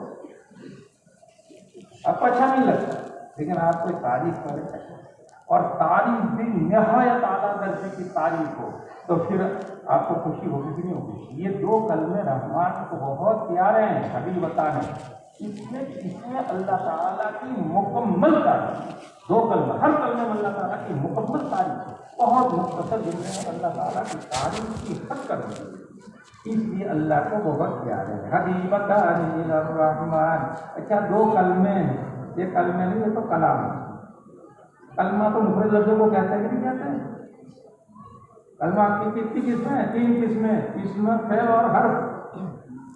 آپ کو اچھا نہیں لگتا، لیکن آپ کوئی تعریف کرے اور تعریف بھی نہایت اعلیٰ درجے کی تعریف ہو تو پھر آپ کو خوشی ہوگی کہ نہیں ہوگی؟ یہ دو کلمے رحمان کو بہت پیارے ہیں، حبیبتان ہیں، اس میں اللہ تعالیٰ کی مکمل تعریف، دو کلمہ، ہر کلمے میں اللہ تعالیٰ کی مکمل تعریف ہے، بہت مختصر جملے میں اللہ تعالیٰ کی تعریف کی حد کر دی، اس لیے اللہ کو بہت پیارے ہیں، حبیبتان الی الرحمن۔ اچھا دو کلمے ہیں، یہ کلمے نہیں، یہ تو کلام ہے، کلمہ تو مفرد لفظوں کو کہتے ہیں کہ نہیں کہتے ہیں؟ کلمہ کی کتنی قسمیں ہیں؟ 3 قسمیں، اسم، فعل اور حرف،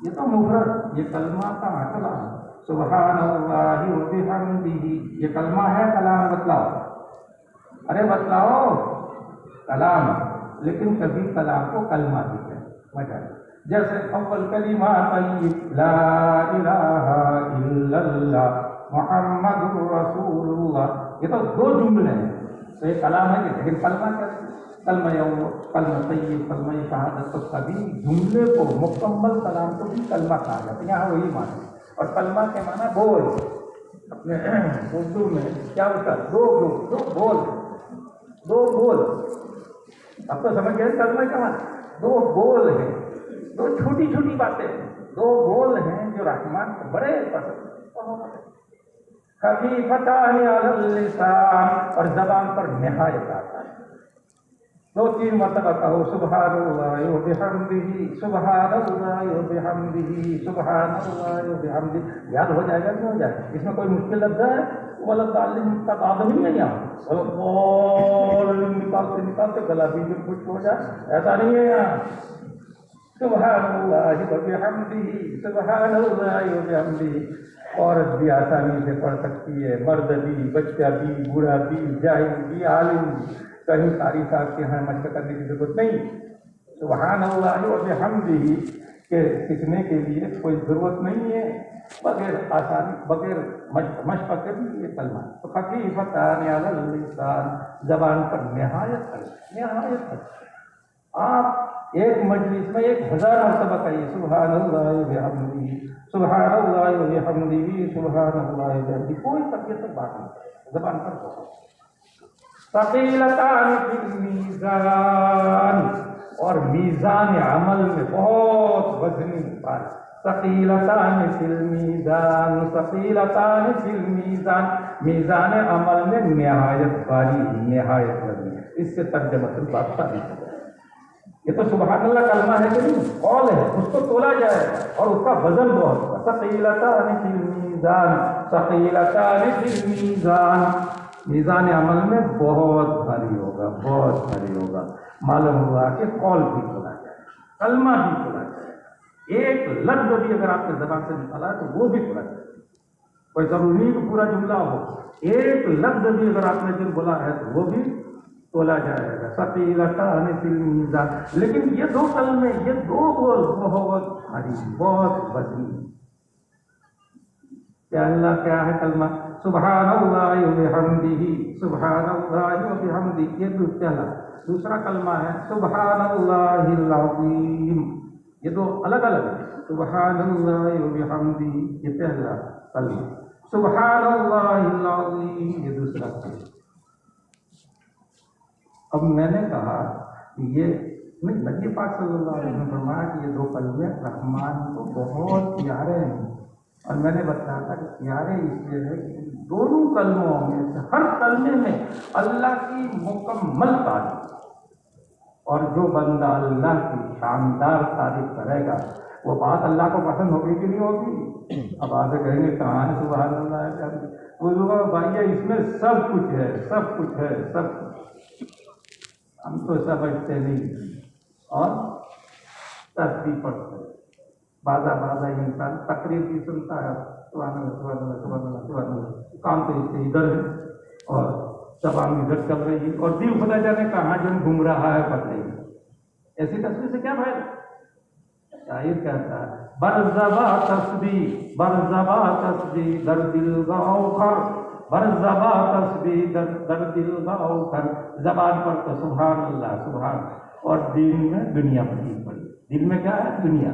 یہ تو مفرد، یہ کلمہ کا کلام، سبحان اللہ وبحمدہ، یہ کلمہ ہے، کلام بتلاؤ، ارے بتلاؤ کلام، لیکن کبھی کلام کو کلمہ بھی کہتے ہیں، جیسے اول کلمہ طیب لا الہ الا اللہ محمد رسول اللہ، یہ تو دو جملے ہیں، تو یہ کلام ہے، لیکن کلمہ کیا ہے؟ کلمہ یوم، کلمہ طیب، کلمہ شہادت، تو سبھی جملے کو، مکمل کلام کو بھی کلمہ کہا جاتا ہے، یہاں وہی معنی، اور کلمہ کے معنی بول، اپنے اردو میں کیا ہوتا ہے؟ دو بول، دو بول، آپ کو سمجھ گئے کلمہ کیا معنی؟ دو بول ہیں، دو چھوٹی چھوٹی باتیں، دو بول ہیں جو رحمان کو بڑے پسند، خفیفتان علی اللسان، اور زبان پر نہایت آتا ہے، 2-3 مرتبہ کہو سبحان اللہ وبحمدہ، سبحان اللہ وبحمدہ، سبحان اللہ وبحمدہ، یاد ہو جائے گا کہ ہو جائے گا؟ اس میں کوئی مشکل لفظ ہے؟ ولا تعلیم کا تعداد ہی نہیں یہاں، نکالتے گلا بھی کچھ ہو جائے، ایسا نہیں ہے یہاں، سبحان اللہ وبحمدہ، سبحان اللہ وبحمدہ، عورت بھی آسانی سے پڑھ سکتی ہے، مرد بھی، بچہ بھی، بوڑھا بھی، جاہل بھی، عالم بھی، کہیں قاری صاحب کے یہاں مشق کرنے کی ضرورت نہیں، سبحان اللہ وبحمدہ کہ سیکھنے کے لیے کوئی ضرورت نہیں ہے، بغیر آسانی بغیر مشق کے بھی یہ کلمہ تو خفیفتان علی اللسان، زبان پر نہایت ہے۔ آپ ایک مجلس میں 1000 مرتبہ کہیے سبحان اللہ وبحمدہ، سبحان اللہ وبحمدہ، سبحان اللہ وبحمدہ، کوئی تکلیف سے بات نہیں کرے، زبان پر بہت ثقیلتان فی المیزان، اور میزان عمل میں بہت وزنی بات، ثقیلتان فی المیزان، ثقیلتان فی المیزان، میزان عمل میں نہایت باری، نہایت وزنی، اس سے ترجمہ بات ثابت ہے۔ یہ تو سبحان اللہ کلمہ ہے کہ نہیں، قول ہے، اس کو تولا جائے اور اس کا وزن بہت ہوگا۔ ثقیلتان فی المیزان، ثقیلتان فی المیزان، میزان عمل میں بہت بھاری ہوگا، بہت بھاری ہوگا۔ معلوم ہوا کہ قول بھی تولا جائے، کلمہ بھی تولا جائے، ایک لفظ بھی اگر آپ کے زبان سے نکلا ہے تو وہ بھی تولا جائے، کوئی ضروری نہیں کہ پورا جملہ ہو، ایک لفظ بھی اگر آپ نے جو بولا ہے تو وہ بھی تولا جائے گا۔ ثقیلتان فی المیزان، لیکن یہ دو کلمے، یہ دو بول بہت بھاری، بہت وزنی۔ کہ اللہ کیا ہے کلمہ؟ سبحان اللہ وبحمدہ، سبحان اللہ وبحمدہ، یہ دوسرا کلمہ ہے سبحان اللہ العظیم، یہ دو الگ الگ ہے۔ سبحان اللہ وبحمدہ یہ پہلا کلمہ، سبحان اللہ العظیم یہ دوسرا کلمہ۔ اب میں نے کہا کہ یہ نبی پاک صلی اللہ علیہ وسلم نے فرمایا کہ یہ دو کلمے رحمان کو بہت پیارے ہیں، اور میں نے بتایا تھا کہ پیارے اس لیے ہے کہ دونوں کلموں میں سے ہر کلمے میں اللہ کی مکمل تعریف، اور جو بندہ اللہ کی شاندار تعریف کرے گا وہ بات اللہ کو پسند ہوگی کہ نہیں ہوگی؟ اب آگے کہیں گے کہاں ہے سبحان اللہ ہے، بولو بھائی اس میں سب کچھ ہے، سب کچھ ہے، سب کچھ، ہم تو سمجھتے نہیں اور تسبیح پڑھتے ہیں۔ بازا انسان تقریر بھی سنتا ہے، سبحان اللہ سبحان اللہ سبحان اللہ سبحان اللہ، کام تو اس سے ادھر ہے اور زبان ادھر چل رہی ہے، اور دل خدا جانے کہاں جو گھوم رہا ہے پتہ نہیں۔ ایسی تصویر سے کیا فائدہ؟ شاعر کہتا ہے برزبا تسبیح، برزبا تسبیح در دل گاؤ کر، برزبا تسبیح در دل گاؤ کر، زبان پر تو سبحان اللہ سبحان، اور دل میں دنیا پڑی پڑی، دل میں کیا ہے؟ دنیا۔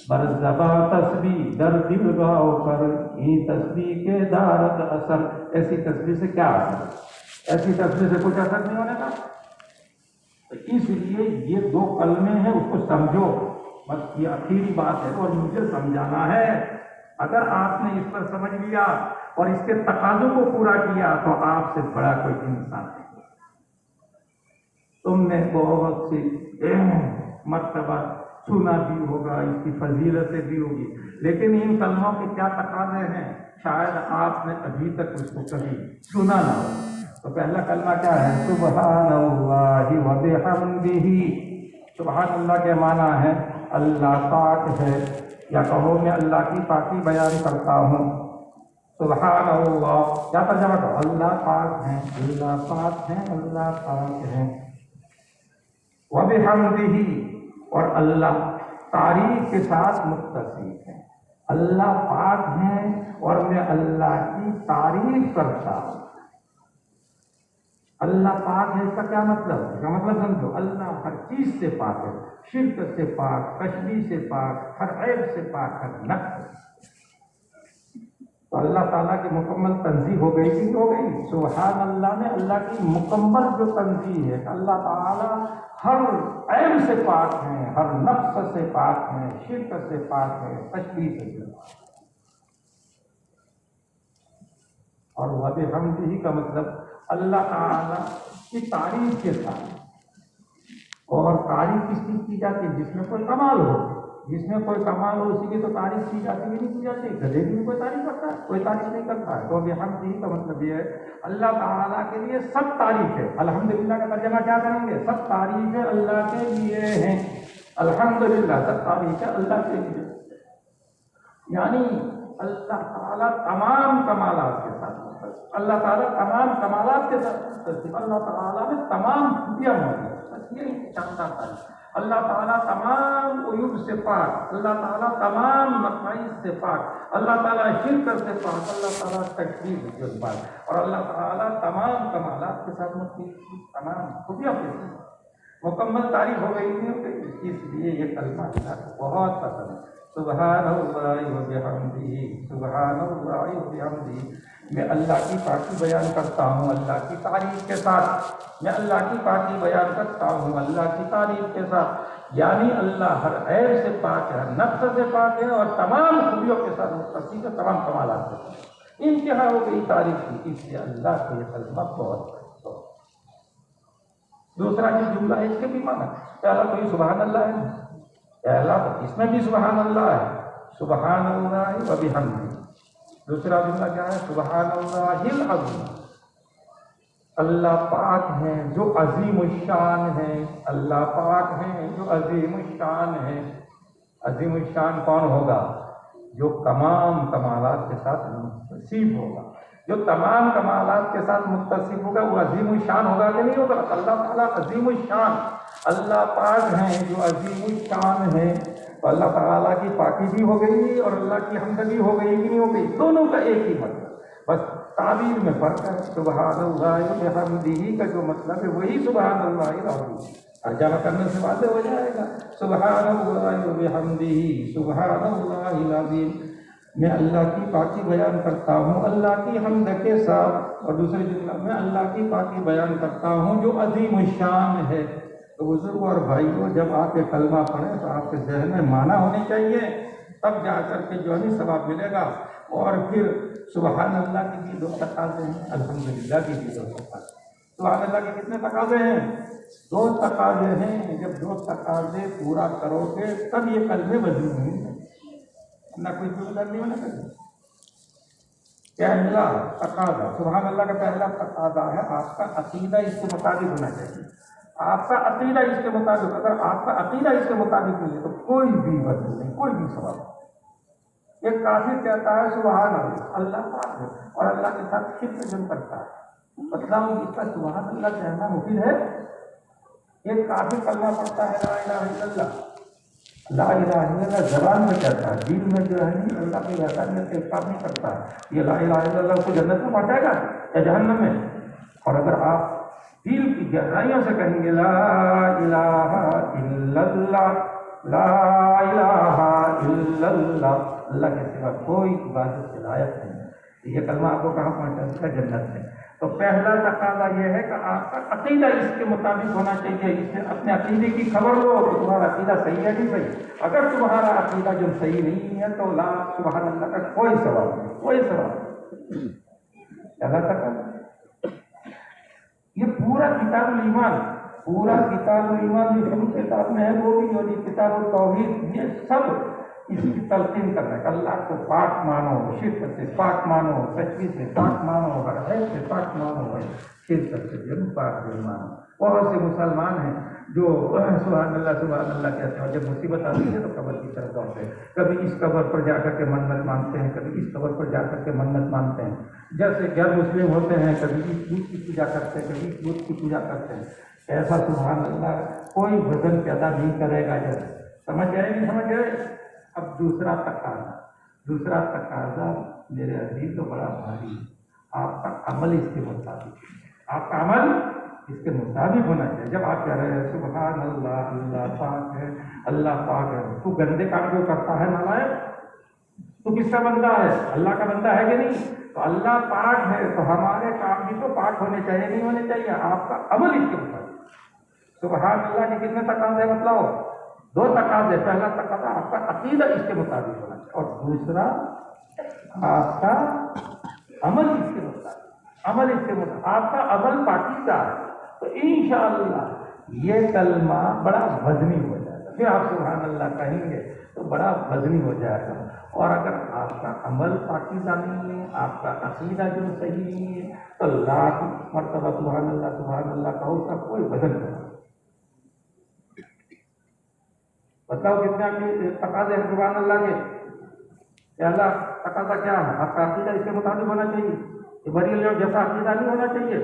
برزبا تسبیح در دل گاؤ کر، یہ تسبیح کے دارت اثر، ایسی تسبیح سے کیا اثر؟ ایسی تسبیح سے کچھ اثر نہیں ہونے کا۔ تو اس لیے یہ دو کلمے ہیں، اس کو سمجھو، بس یہ آخری بات ہے اور مجھے سمجھانا ہے۔ اگر آپ نے اس پر سمجھ لیا اور اس کے تقاضوں کو پورا کیا تو آپ سے بڑا کوئی انسان نہیں۔ تم نے بہت سی مرتبہ سنا بھی ہوگا، اس کی فضیلتیں بھی ہوگی، لیکن ان کلموں کے کیا تقاضے ہیں شاید آپ نے ابھی تک اس کو کبھی سنا نہ ہو۔ تو پہلا کلمہ کیا ہے؟ سبحان اللہ وبحمدہ۔ سبحان اللہ کے معنی ہے اللہ پاک ہے، یا کہو میں اللہ کی پاکی بیان کرتا ہوں۔ سبحان اللہ کیا ترجمہ کرو؟ اللہ پاک ہیں، اللہ پاک ہیں، اللہ پاک ہیں۔ وبحمدہ، اور اللہ تعریف کے ساتھ متصف ہے، اللہ پاک ہیں اور میں اللہ کی تعریف کرتا ہوں۔ اللہ پاک ہے، اس کا کیا مطلب ہے؟ اس کا مطلب سمجھو، اللہ ہر چیز سے پاک ہے، شرک سے پاک، تشبیہ سے پاک، ہر عیب سے پاک، ہر نقص سے۔ تو اللہ تعالیٰ کی مکمل تنزیہ ہو گئی کہ نہیں ہو گئی؟ سبحان اللہ میں اللہ کی مکمل جو تنزیہ ہے، اللہ تعالیٰ ہر عیب سے پاک ہیں، ہر نقص سے پاک ہیں، شرک سے پاک ہے، تشبیہ سے پاک ہے۔ اور وبحمدہ کا مطلب اللہ تعالیٰ کی تعریف کے ساتھ، اور تعریف کس چیز کی جاتی ہے؟ جس میں کوئی کمال ہو، جس میں کوئی کمال ہو اسی کی تو تعریف کی جاتی ہے، نہیں کی جاتی؟ گدھے کی بھی کوئی تعریف کرتا ہے؟ کوئی تعریف نہیں کرتا ہے۔ تو وبحمدہ کا مطلب یہ ہے اللہ تعالیٰ کے لیے سب تعریف ہے۔ الحمدللہ کا ترجمہ کیا کریں گے؟ سب تعریفیں اللہ کے لیے ہیں، الحمدللہ سب تعریفیں اللہ کے لیے، یعنی اللہ تعالیٰ تمام کمالات کے ساتھ، اللہ تعالیٰ تمام کمالات کے ساتھ، اللہ تعالیٰ میں تمام خوبیاں موجود ہیں، بس یہ شاندار تعریف۔ اللہ تعالیٰ تمام عیوب سے پاک، اللہ تعالیٰ تمام نقائص سے پاک، اللہ تعالیٰ شرک سے پاک، اللہ تعالیٰ تکلیف سے پاک، اور اللہ تعالیٰ تمام کمالات کے ساتھ تمام خوبیوں کے ساتھ مکمل تعریف ہو گئی ہے، اس لیے یہ کلمہ اللہ کو بہت پسند ہے۔ سبحان اللہ و بحمدہ، سبحان اللہ و بحمدہ۔ میں اللہ کی پاکی بیان کرتا ہوں اللہ کی تعریف کے ساتھ، میں اللہ کی پاکی بیان کرتا ہوں اللہ کی تعریف کے ساتھ، یعنی اللہ ہر عیب سے پاک ہے، ہر نقص سے پاک ہے، اور تمام خوبیوں کے ساتھ متصف ہے، تمام کمالات کے ساتھ انتہا ہو گئی تعریف کی، اس لیے اللہ کو یہ کلمہ بہت پسند ہے۔ دوسرا جو جملہ ہے اس کے بھی معنی، پہلا تو یہ سبحان اللہ ہے، پہلا تو اس میں بھی سبحان اللہ ہے، سبحان اللہ و بحمدہ۔ دوسرا جملہ کیا ہے؟ سبحان اللہ العظیم، اللہ پاک ہیں جو عظیم الشان ہے، اللہ پاک ہیں جو عظیم الشان ہے۔ عظیم الشان کون ہوگا؟ جو تمام کمالات کے ساتھ متصف ہوگا، جو تمام کمالات کے ساتھ متصف ہوگا وہ عظیم الشان ہوگا کہ نہیں ہوگا؟ اللہ تعالیٰ عظیم الشان، اللہ پاک ہیں جو عظیم الشان ہے، تو اللہ تعالیٰ کی پاکی بھی ہو گئی اور اللہ کی حمد بھی ہو گئی کہ نہیں ہو گئی؟ دونوں کا ایک ہی مطلب، بس تعبیر میں فرق ہے۔ سبحان اللہ بحمدہ کا جو مطلب ہے وہی سبحان اللہ العظیم، ترجمہ کرنے سے واضح ہو جائے گا۔ سبحان اللہ بحمدہ، سبحان اللہ العظیم، میں اللہ کی پاکی بیان کرتا ہوں اللہ کی حمد کے ساتھ، اور دوسرے جملہ میں اللہ کی پاکی بیان کرتا ہوں جو عظیم الشان ہے۔ تو بزرگوں اور بھائیوں، جب آپ یہ کلمہ پڑھیں تو آپ کے ذہن میں معنی ہونے چاہیے، تب جا کر کے جو ہے ثواب ملے گا۔ اور پھر سبحان اللہ کی بھی دو تقاضے ہیں، الحمدللہ کی بھی دو تقاضے۔ سبحان اللہ کے کتنے تقاضے ہیں؟ دو تقاضے ہیں۔ جب دو تقاضے پورا کرو گے تب یہ کلمے وزن ہوں گے، نہ کوئی ضرورت نہیں ہونا چاہیے۔ پہلا تقاضا سبحان اللہ کا پہلا تقاضا ہے آپ کا عقیدہ اس کے مطابق ہونا چاہیے۔ آپ کا عقیدہ اس کے مطابق، اگر آپ کا عقیدہ اس کے مطابق نہیں ہے تو کوئی بھی وزن نہیں، کوئی بھی ثواب نہیں۔ ایک کافر کہتا ہے سبحان اللہ، اللہ پاک ہے، اور اللہ کے ساتھ شرک جن کرتا ہے، بتلاؤں اس کا سبحان اللہ کہنا مفید ہے؟ ایک کافر کلمہ پڑھتا ہے لا الہ الا اللہ، لا الہ الا اللہ زبان میں کہتا ہے، دل میں جو ہے اللہ کی وحدانیت کا اقرار نہیں کرتا ہے، یہ لا الہ الا اللہ کو جنت میں پہنچائے گا یا جہنم میں؟ اور اگر آپ دل کی گہرائیوں سے کہیں گے لا الہ الا اللہ، لا الہ الا اللہ، اللہ کے سوا کوئی عبادت کے لائق نہیں، یہ کلمہ آپ کو کہاں پہنچا ہے؟ جنت میں۔ تو پہلا تقاضا یہ ہے کہ آپ کا عقیدہ اس کے مطابق ہونا چاہیے، اس سے اپنے عقیدے کی خبر لو کہ تمہارا عقیدہ صحیح ہے کہ صحیح۔ اگر تمہارا عقیدہ جو صحیح نہیں ہے تو لا سبحان اللہ کا کوئی ثواب نہیں، کوئی ثواب نہیں۔ پہلا تقاضا یہ پورا کتاب الایمان، پورا کتاب الایمان جو شروع کتاب میں ہے وہ بھی، اور یہ کتاب التوحید، یہ سب اس کی تلقین کرنا ہے۔ اللہ کو پاک مانو، شرک سے پاک مانو، تشبیہ سے پاک مانو، ہر عیب سے پاک مانو، شرک سے ضرور پاک مانو۔ بہت سے مسلمان ہیں جو سبحان اللہ کہتے ہیں، جب مصیبت آتی ہے تو قبر کی طرف دوڑتے ہیں، کبھی اس قبر پر جا کر کے منت مانگتے ہیں، کبھی اس قبر پر جا کر کے منت مانگتے ہیں، جیسے غیر مسلم ہوتے ہیں، کبھی اس بت کی پوجا کرتے ہیں، کبھی اس بت کی پوجا کرتے ہیں۔ ایسا سبحان اللہ کوئی وزن پیدا نہیں کرے گا۔ جب سمجھ گئے نہیں سمجھ گئے؟ اب دوسرا تقاضا میرے عزیز تو بڑا بھاری، آپ کا عمل اس کے مطابق، آپ کا عمل اس کے مطابق ہونا چاہیے۔ جب آپ کہہ رہے ہیں سبحان اللہ، اللہ پاک ہے، اللہ پاک ہے، تو گندے کام جو کرتا ہے نالائق، تو کس کا بندہ ہے؟ اللہ کا بندہ ہے کہ نہیں؟ تو اللہ پاک ہے تو ہمارے کام بھی تو پاک ہونے چاہیے، نہیں ہونے چاہیے؟ آپ کا عمل اس کے مطابق۔ سبحان اللہ کے کتنے تقاضے بتلاؤ؟ دو تقاضے۔ پہلا تقاضا آپ کا عقیدہ اس کے مطابق ہونا چاہیے، اور دوسرا آپ کا عمل اس کے مطابق، عمل اس کے مطابق، آپ کا عمل پاکیزہ ہے تو انشاءاللہ یہ کلمہ بڑا وزنی ہو جائے گا۔ پھر آپ سبحان اللہ کہیں گے تو بڑا وزنی ہو جائے گا۔ اور اگر آپ کا عمل پاکیزہ نہیں ہے، آپ کا عقیدہ جو صحیح نہیں ہے، تو لاکھ مرتبہ سبحان اللہ کہو، اس کا کوئی وزن نہیں۔ بتاؤ کتنے تقاضے ہیں سبحان اللہ کے؟ پہلا تقاضا کیا ہے؟ آپ کا عقیدہ اس کے مطابق ہونا چاہیے، یہ بری جیسا عقیدہ نہیں ہونا چاہیے۔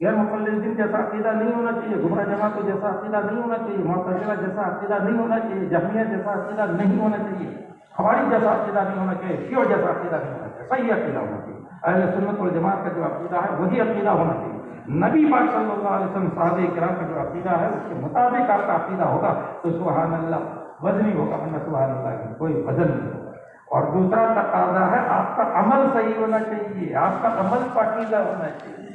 غیر مقلدین جیسا عقیدہ نہیں ہونا چاہیے، گمراہ جماعتوں جیسا عقیدہ نہیں ہونا چاہیے، معتزلہ جیسا عقیدہ نہیں ہونا چاہیے، جہمیہ جیسا عقیدہ نہیں ہونا چاہیے، خوارج جیسا عقیدہ نہیں ہونا چاہیے، شیعہ جیسا عقیدہ نہیں ہونا چاہیے، صحیح عقیدہ ہونا چاہیے۔ اہل سنت والجماعت کا جو عقیدہ ہے وہی عقیدہ ہونا چاہیے۔ نبی پاک صلی اللہ علیہ وسلم صحابہ کرام کا جو عقیدہ ہے اس کے مطابق آپ کا عقیدہ ہوگا تو سبحان اللہ وزنی ہوگا، ورنہ سبحان اللہ کی کوئی وزن نہیں ہوگا۔ اور دوسرا تقاضا ہے آپ کا عمل صحیح ہونا چاہیے، آپ کا عمل پاکیزہ ہونا چاہیے۔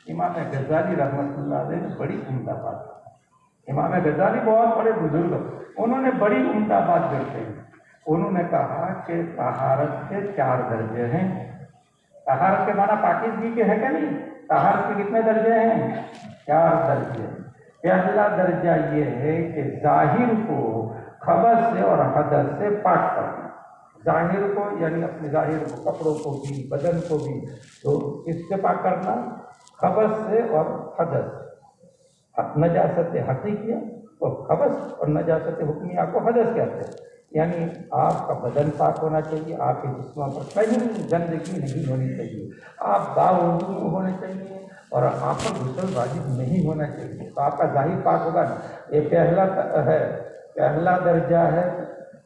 امام غزالی رحمۃ اللہ علیہ نے بڑی عمدہ بات کی۔ امام غزالی بہت بڑے بزرگ، انہوں نے بڑی عمدہ بات کرتے ہیں۔ انہوں نے کہا کہ طہارت کے 4 درجے ہیں۔ طہارت کے معنی پاکیزگی کے ہے کہ نہیں؟ طہارت کے کتنے درجے ہیں؟ 4 درجے۔ پہلا درجہ یہ ہے کہ ظاہر کو خبث سے اور حدث سے پاک کرنا۔ ظاہر کو یعنی اپنے ظاہر کو، کپڑوں کو بھی، بدن کو بھی، تو اس سے پاک کرنا، خبث سے اور حدث۔ نجاست حقیقیہ تو خبث اور نجاست حکمیہ کو حدث کہتے ہیں۔ یعنی آپ کا بدن پاک ہونا چاہیے، آپ کے جسموں پر کہیں گندگی نہیں ہونی چاہیے، آپ باوضو ہونے چاہیے اور آپ پر غسل واجب نہیں ہونا چاہیے، تو آپ کا ظاہر پاک ہوگا نا۔ یہ پہلا درجہ ہے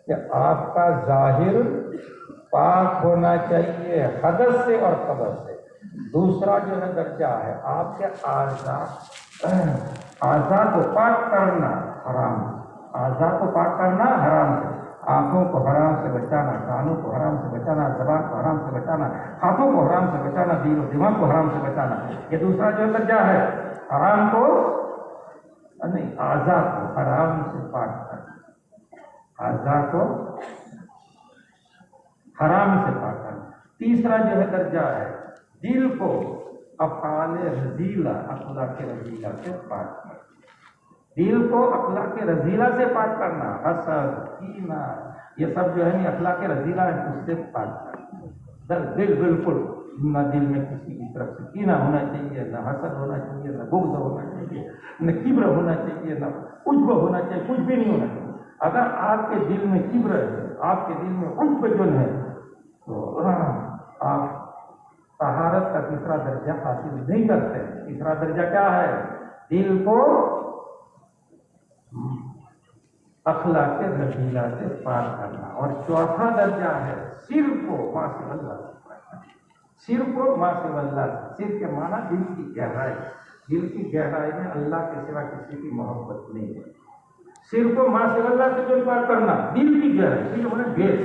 کہ آپ کا ظاہر پاک ہونا چاہیے حدث سے اور خبث سے۔ دوسرا جو ہے درجہ ہے آپ کے اعضاء کو پاک کرنا حرام، اعضاء کو پاک کرنا حرام سے، آنکھوں کو حرام سے بچانا، کانوں کو حرام سے بچانا، زبان کو حرام سے بچانا، ہاتھوں کو حرام سے بچانا، دل و دماغ کو حرام سے بچانا۔ یہ دوسرا جو درجہ ہے حرام کو نہیں، اعضاء کو حرام سے پاک کرنا، اعضاء کو حرام سے پاک کرنا۔ تیسرا جو ہے درجہ ہے دل کو افعال رذیلہ، اخلاق رذیلہ سے پاک کرنا، دل کو اخلاق رذیلہ سے پاک کرنا، حسد، کینہ، یہ سب جو ہے اخلاق رذیلہ ہے، اس سے پاک کرنا۔ دل بالکل نہ دل میں کسی کی طرف سے کینہ ہونا چاہیے، نہ حسد ہونا چاہیے، نہ بغض ہونا چاہیے، نہ کبر ہونا چاہیے، نہ عجب ہونا چاہیے، کچھ بھی نہیں ہونا چاہیے۔ اگر آپ کے دل میں کبر ہے، آپ کے دل میں عجب جن ہے، تو آپ طہارت کا تیسرا درجہ حاصل نہیں کرتے۔ تیسرا درجہ کیا ہے؟ دل کو اخلاق رذیلہ سے پاک کرنا۔ اور چوتھا درجہ ہے سر کو ما سوی اللہ سے پاک کرنا، سر کو ما سوی اللہ سے۔ سر کے معنی دل کی گہرائی، دل کی گہرائی میں اللہ کے سوا کسی کی محبت نہیں ہے۔ سر کو ما سوی اللہ سے جو پاک کرنا، دل کی گہرائی، دل ہونا گہر،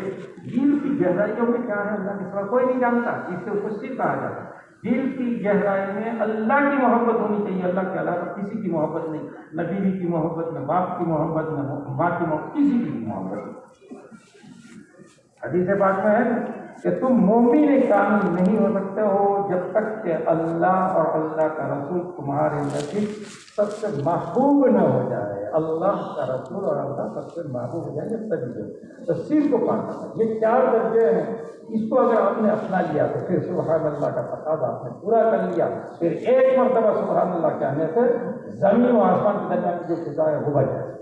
دل کی گہرائیوں میں کیا ہے اللہ کے سوا کوئی نہیں جانتا، اس سے اس کو سر کہا جاتا ہے۔ دل کی گہرائی میں اللہ کی محبت ہونی چاہیے، اللہ کے علاوہ کسی کی محبت نہیں، نہ بیوی کی محبت، نہ باپ کی محبت، نہ ماں کی محبت، کسی کی محبت نہیں۔ حدیث پاک میں ہے کہ تم مومن کامل نہیں ہو سکتے ہو جب تک کہ اللہ اور اللہ کا رسول تمہارے نزدیک سب سے محبوب نہ ہو جائے۔ اللہ کا رسول اور اللہ سب سے محبوب ہو جائے جب تک تو سر کو پاک کرنا۔ یہ 4 درجے ہیں، اس کو اگر آپ نے اپنا لیا تو پھر سبحان اللہ کا تقاضا آپ نے پورا کر لیا، پھر ایک مرتبہ سبحان اللہ کہنے سے زمین و آسمان کے درمیان کی جو فضا ہے وہ بچ جائے۔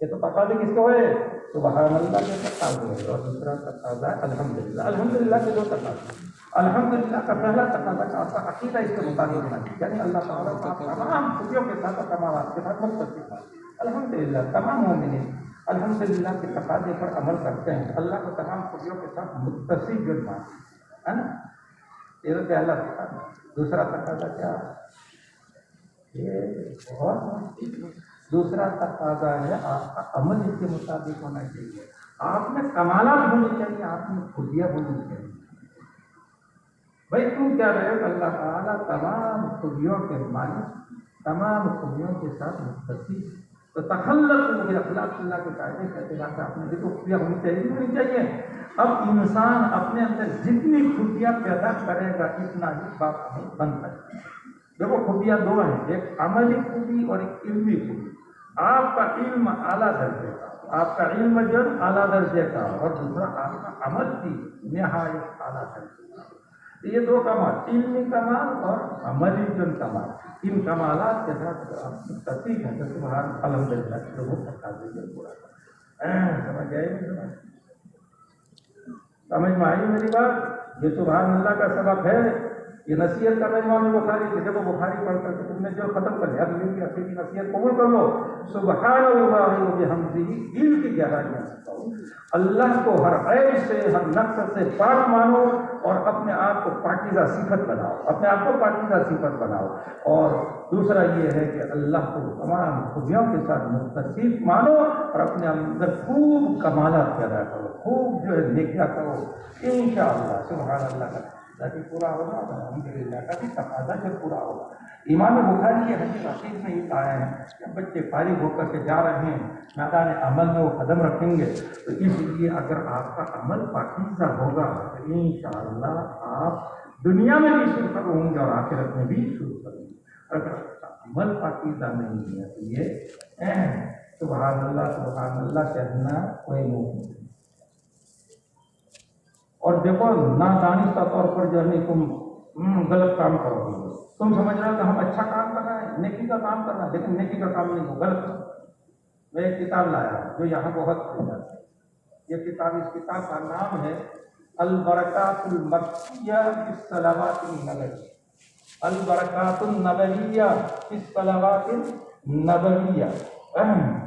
یہ تو تقاضے کس کے ہوئے؟ سبحان اللہ کے تقاضے ہوئے۔ اور دوسرا تقاضا ہے الحمدللہ۔ الحمدللہ کے 2 تقاضے، الحمدللہ کا پہلا تقاضا کہ آپ کا عقیدہ اس کے مطابق ہونا چاہیے، یعنی اللہ تعالیٰ کو آپ تمام خوشیوں کے ساتھ اور کمالات کے ساتھ متصف ہے۔ الحمدللہ تمام مومنین الحمدللہ کے تقاضے پر عمل کرتے ہیں، اللہ کو تمام خوشیوں کے ساتھ متصف جرما ہے نا، یہ تو پہلا تقاضا۔ دوسرا تقاضا کیا ہے؟ یہ بہت دوسرا تقاضا ہے آپ کا عمل اس کے مطابق ہونا چاہیے، آپ میں کمالات ہونے چاہیے، آپ میں خوبیاں ہونی چاہیے۔ بھائی تم کیا رہے ہو؟ اللہ تعالیٰ تمام خوبیوں کے مالک، تمام خوبیوں کے ساتھ متصف، تو تخلق مجھے اخلاق اللہ کے قاعدے کا اعتبار سے آپ نے دیکھو خوبیاں ہونی چاہیے ہونی چاہیے۔ اب انسان اپنے اندر جتنی خوبیاں پیدا کرے گا اتنا ہی باپ بن سکتا ہے۔ دیکھو خوبیاں 2 ہیں، ایک عملی خوبی اور ایک علمی خوبی۔ آپ کا علم اعلیٰ درجے کا، آپ کا علم جو اعلیٰ درجے کا، اور دوسرا آپ کا عمل بھی نہایت اعلیٰ درجے کا۔ یہ 2 کمال، علمی کمال اور عملی جن کمال، ان کمالات کے ساتھ آپ متصف ہیں تو سبحان الحمدللہ جو وہ تقاضے کے پورا سمجھ آئے؟ سمجھ میں آئی میری بات؟ یہ سبحان اللہ کا سبق ہے، یہ نصیحت کر رہے امام بخاری کہ جب بخاری پڑھ کر کے تم نے جو ختم کر لیا اگلی کی اصلی نصیحت قبول کر لو. سبحان اللہ و بحمدہ، دل کی گہرائیاں سکھاؤ، اللہ کو ہر عیب سے ہر نقص سے پاک مانو اور اپنے آپ کو پاکیزہ صفت بناؤ، اپنے آپ کو پاکیزہ صفت بناؤ. اور دوسرا یہ ہے کہ اللہ کو تمام خوبیوں کے ساتھ متصف مانو اور اپنے اندر خوب کمالات پیدا کرو، خوب جو ہے نیکیاں کرو. انشاءاللہ سبحان اللہ کا بھی پورا ہوگا اور الحمدللہ کا بھی تقاضا جب پورا ہوگا. امام بخاری کے حدیث عقید میں یہ کہا ہے کہ بچے فارغ ہو کر کے جا رہے ہیں میدان عمل میں وہ قدم رکھیں گے، تو اس لیے اگر آپ کا عمل پاکیزہ ہوگا تو انشاءاللہ آپ دنیا میں بھی شکر ہوں گے اور آخرت میں بھی شکر کریں گے. اگر عمل پاکیزہ نہیں ہے تو یہ سبحان اللہ کہنا کوئی نہیں. اور دیکھو نادانستہ طور پر جو ہے تم غلط کام کرو گے، تم سمجھ رہے ہو کہ ہم اچھا کام کر رہے ہیں، نیکی کا کام کر رہے ہیں، لیکن نیکی کا کام نہیں ہو، غلط. میں ایک کتاب لایا جو یہاں بہت پڑھی جاتی ہے. یہ کتاب، اس کتاب کا نام ہے البرکات المکیہ فی الصلوات النبویہ. البرکات النبویہ فی الصلوات النبویہ.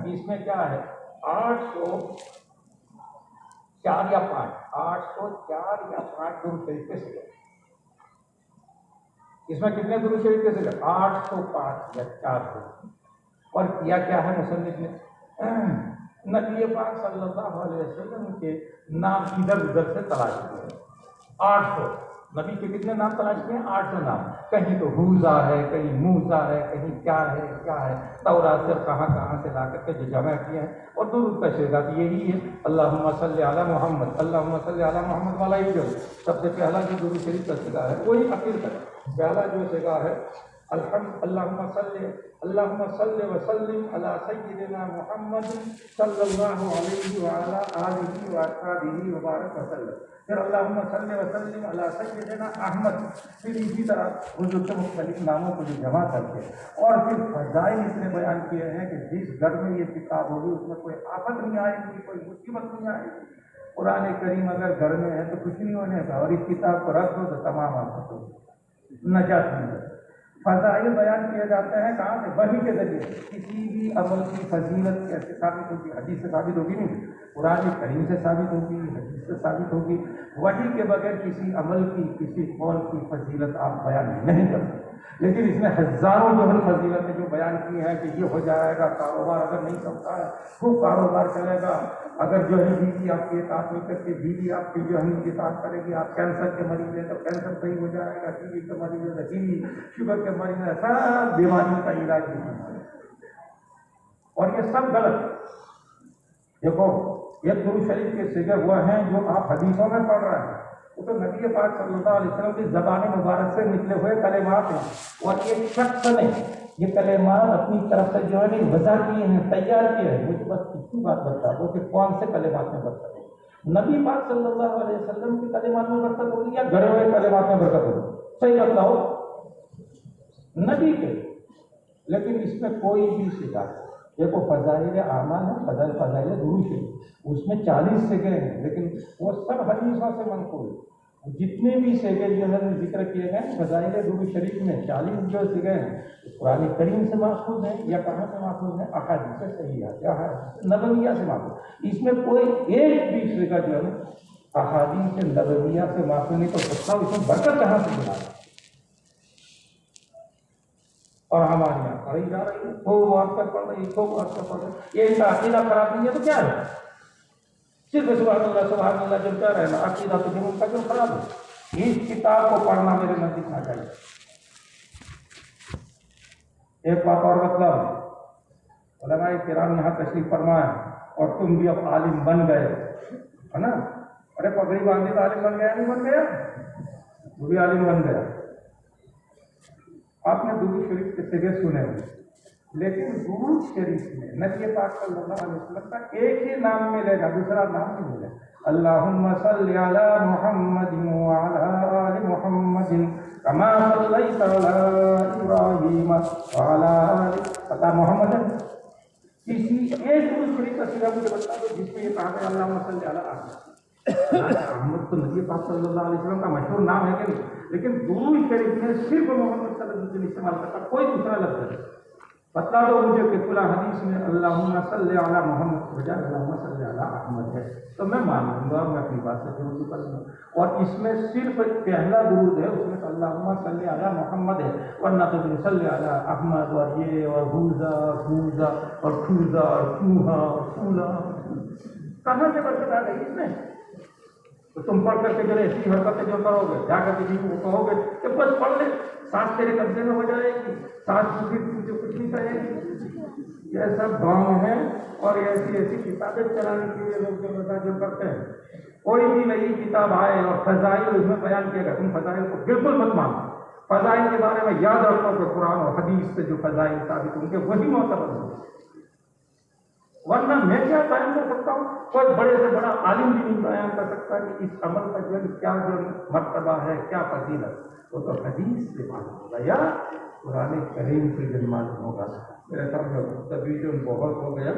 اس میں کیا ہے 804 یا 5 درود شریف کے سگے. اس میں کتنے درود شریف کے سگے؟ 805 یا 400. اور کیا کیا ہے مصنف نے؟ نبی پاک صلی اللہ علیہ وسلم کے نام ادھر ادھر سے تلاش کیے. 800 نبی کے کتنے نام تلاش کیے؟ 800 نام. کہیں تو حوزہ ہے، کہیں موزہ ہے، کہیں کیا ہے. تورات سے کہاں سے لا کر کے جو جمع کیے ہیں. اور درود کا صیغہ یہی ہے، اللہم صلی علی محمد، اللہم صلی علی محمد والا ہی جو سب سے پہلا جو درود شریف کا صیغہ ہے وہی عقیل کا پہلا جو صیغہ ہے اللہم صلی وسلم علی سیدنا محمد صلی اللہ علیہ وعلی آلہ واصحابہ وبارک وسلم. پھر اللہم صلی وسلم علی سیدنا احمد. پھر اسی طرح حضور کے مختلف ناموں کو جو جمع کرتے ہیں. اور پھر فضائل اس نے بیان کیے ہیں کہ جس گھر میں یہ کتاب ہوگی اس میں کوئی آفت نہیں آئے گی، کوئی مصیبت نہیں آئے گی. قرآن کریم اگر گھر میں ہے تو کچھ نہیں ہونے کا، اور اس کتاب کو رکھ دو تو تمام آفت ہوگی، نجات نہیں ہے. فضائل بیان کیے جاتے ہیں کہاں سے؟ وحی کے ذریعے. کسی بھی عمل کی فضیلت کیسے ثابت ہوگی؟ حدیث سے ثابت ہوگی نہیں، قرآن کریم سے ثابت ہوگی، حدیث سے ثابت ہوگی. وحی کے بغیر کسی عمل کی، کسی قول کی فضیلت آپ بیان نہیں کر سکتے. لیکن اس نے ہزاروں جوہر فضیلتیں جو بیان کی ہیں کہ یہ ہو جائے گا، کاروبار اگر نہیں چلتا ہے خوب کاروبار چلے گا. اگر جو ہے بیوی آپ کے اطاعت نہیں کرتی، بیوی آپ کی جو ہے اطاعت کرے گی. آپ کینسر کے مریض ہیں تو کینسر صحیح ہو جائے گا، ٹی وی کے مریض ہیں تو ٹی وی، شوگر کے مریض ہیں، سب بیماریوں کا علاج نہیں. اور یہ سب غلط. دیکھو یہ درود شریف کے صیغے وہ ہیں جو آپ حدیثوں میں پڑھ رہے ہیں، وہ تو نبی پاک صلی اللہ علیہ وسلم کی زبان مبارک سے نکلے ہوئے کلمات ہیں. اور ایک شخص نے یہ کلمات اپنی طرف سے جو ہے نہیں وضع کیے ہیں، تیار کیے ہیں. مجھے بس اتنی بات بتا دو کہ کون سے کلمات میں برکت ہے؟ نبی پاک صلی اللہ علیہ وسلم کی کلمات میں برکت ہوگی یا گھڑے ہوئے کلمات میں برکت ہوگی؟ صحیح بتلاؤ. نبی کے. لیکن اس میں کوئی بھی صیغہ، دیکھو فضائل اعمال ہے، فضائل درود شریف، اس میں 40 صیغے ہیں، لیکن وہ سب حدیثوں سے منقول. جتنے بھی صیغے جو ہے ذکر کیے گئے فضائل درود شریف میں 40 جو صیغے ہیں قرآن کریم سے ماخوذ ہیں یا کہاں سے ماخوذ ہیں؟ احادیث صحیحہ یا نبویہ سے ماخوذ. اس میں کوئی ایک بھی صیغہ جو ہے احادیث نبویہ سے ماخوذ نہیں. تو سب اس میں برکت کہاں سے ملا؟ اور ہمارے یہاں پڑھی جا رہی ہے، خوب آپ کا پڑھ رہی ہے، خوب آپ کا پڑھ رہی ہے. یہ ان کا عقیدہ خراب نہیں ہے تو کیا ہے؟ صرف سبحان اللہ جب کہہ رہے ہیں عقیدہ تو ان کا جو خراب ہے. اس کتاب کو پڑھنا میرے نزدیک نہ چاہیے. ایک بات اور مطلب علماء کرام یہاں تشریف فرمائے اور تم بھی اب عالم بن گئے ہے نا. ارے پگڑی باندھی تو عالم بن گیا نہیں بن گیا؟ وہ بھی عالم بن گیا. آپ نے درود شریف کے صیغے سنے ہوئے، لیکن درود شریف میں نبی پاک صلی اللہ علیہ وسلم کا ایک ہی نام ملے گا، دوسرا نام نہیں ملے گا. اللہم صلی علی محمد وعلی آل محمد کما صلیت علی ابراہیم وعلی آل محمد. کسی ایک درود شریف کا صیغہ مجھے بتا دو جس میں یہ کہا ہے اللہم صلی علی محمد. احمد تو نبی پاک صلی اللہ علیہ وسلم کا مشہور نام ہے کہ نہیں، لیکن درود شریف میں صرف محمد صلی اللہ علیہ وسلم استعمال کرتا، کوئی دوسرا لفظ نہیں۔ بتا دو مجھے کہ کھلا حدیث میں اللہم صلی علی محمد کے بجائے اللہم صلی علی احمد ہے، تو میں مان لوں گا، میں اپنی بات سے درود کر لوں گا۔ اور اس میں صرف پہلا درود ہے، اس میں تو اللہم صلی علی محمد ہے، ورنہ تو صلی علی احمد اور یہ اور بوزا بوزا اور کھوزا اور چوہا اور پھولا کہاں سے برکت آ گئی اس میں؟ تو تم پڑھ کر کے جو ایسی حرکتیں جو کرو گے، جا کر کسی کو کہو گے کہ بس پڑھ لے، سانس تیرے قبضے میں ہو جائے گی، سانس جو کچھ نہیں کہے گی۔ یہ سب گاؤں ہیں اور ایسی ایسی کتابیں چلانے کے لیے لوگ جو کرتے ہیں۔ کوئی بھی نئی کتاب آئے اور فضائل اس میں بیان کیا گیا، تم فضائل کو بالکل مت مانو۔ فضائل کے بارے میں یاد رکھو کہ قرآن اور حدیث سے جو فضائل ثابت ہوں گے وہی معتبر ہوں گے، ورنہ میں کیا بیان کر سکتا ہوں؟ کوئی بڑے سے بڑا عالم بھی نہیں بیان کر سکتا کہ اس عمل کا کیا جو مرتبہ ہے، کیا فضیلت، وہ تو حدیث سے معلوم ہوگا یا قرآن کریم سے جو معلوم ہوگا۔ میرے ساتھ تبدیل بہت ہو گیا،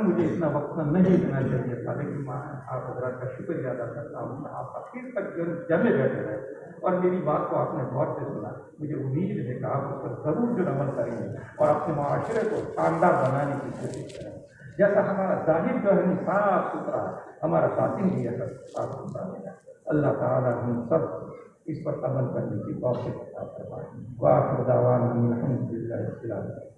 مجھے اتنا وقت نہیں دینا چاہیے تھا، لیکن میں آپ حضرات کا شکریہ ادا کرتا ہوں کہ آپ اخیر تک جو جمے بیٹھے رہے اور میری بات کو آپ نے غور سے سنا۔ مجھے امید ہے کہ آپ اس پر ضرور جو عمل کریں گے اور اپنے معاشرے کو شاندار بنانے کی کوشش کریں۔ جیسا ہمارا ظاہر جو ہے صاف ستھرا ہے، ہمارا باطن بھی ایسا صاف ستھرا ہے۔ اللہ تعالیٰ ہم سب اس پر عمل کرنے کی توفیق عطا فرمائے۔ وآخر دعوانا الحمد للہ رب العالمین۔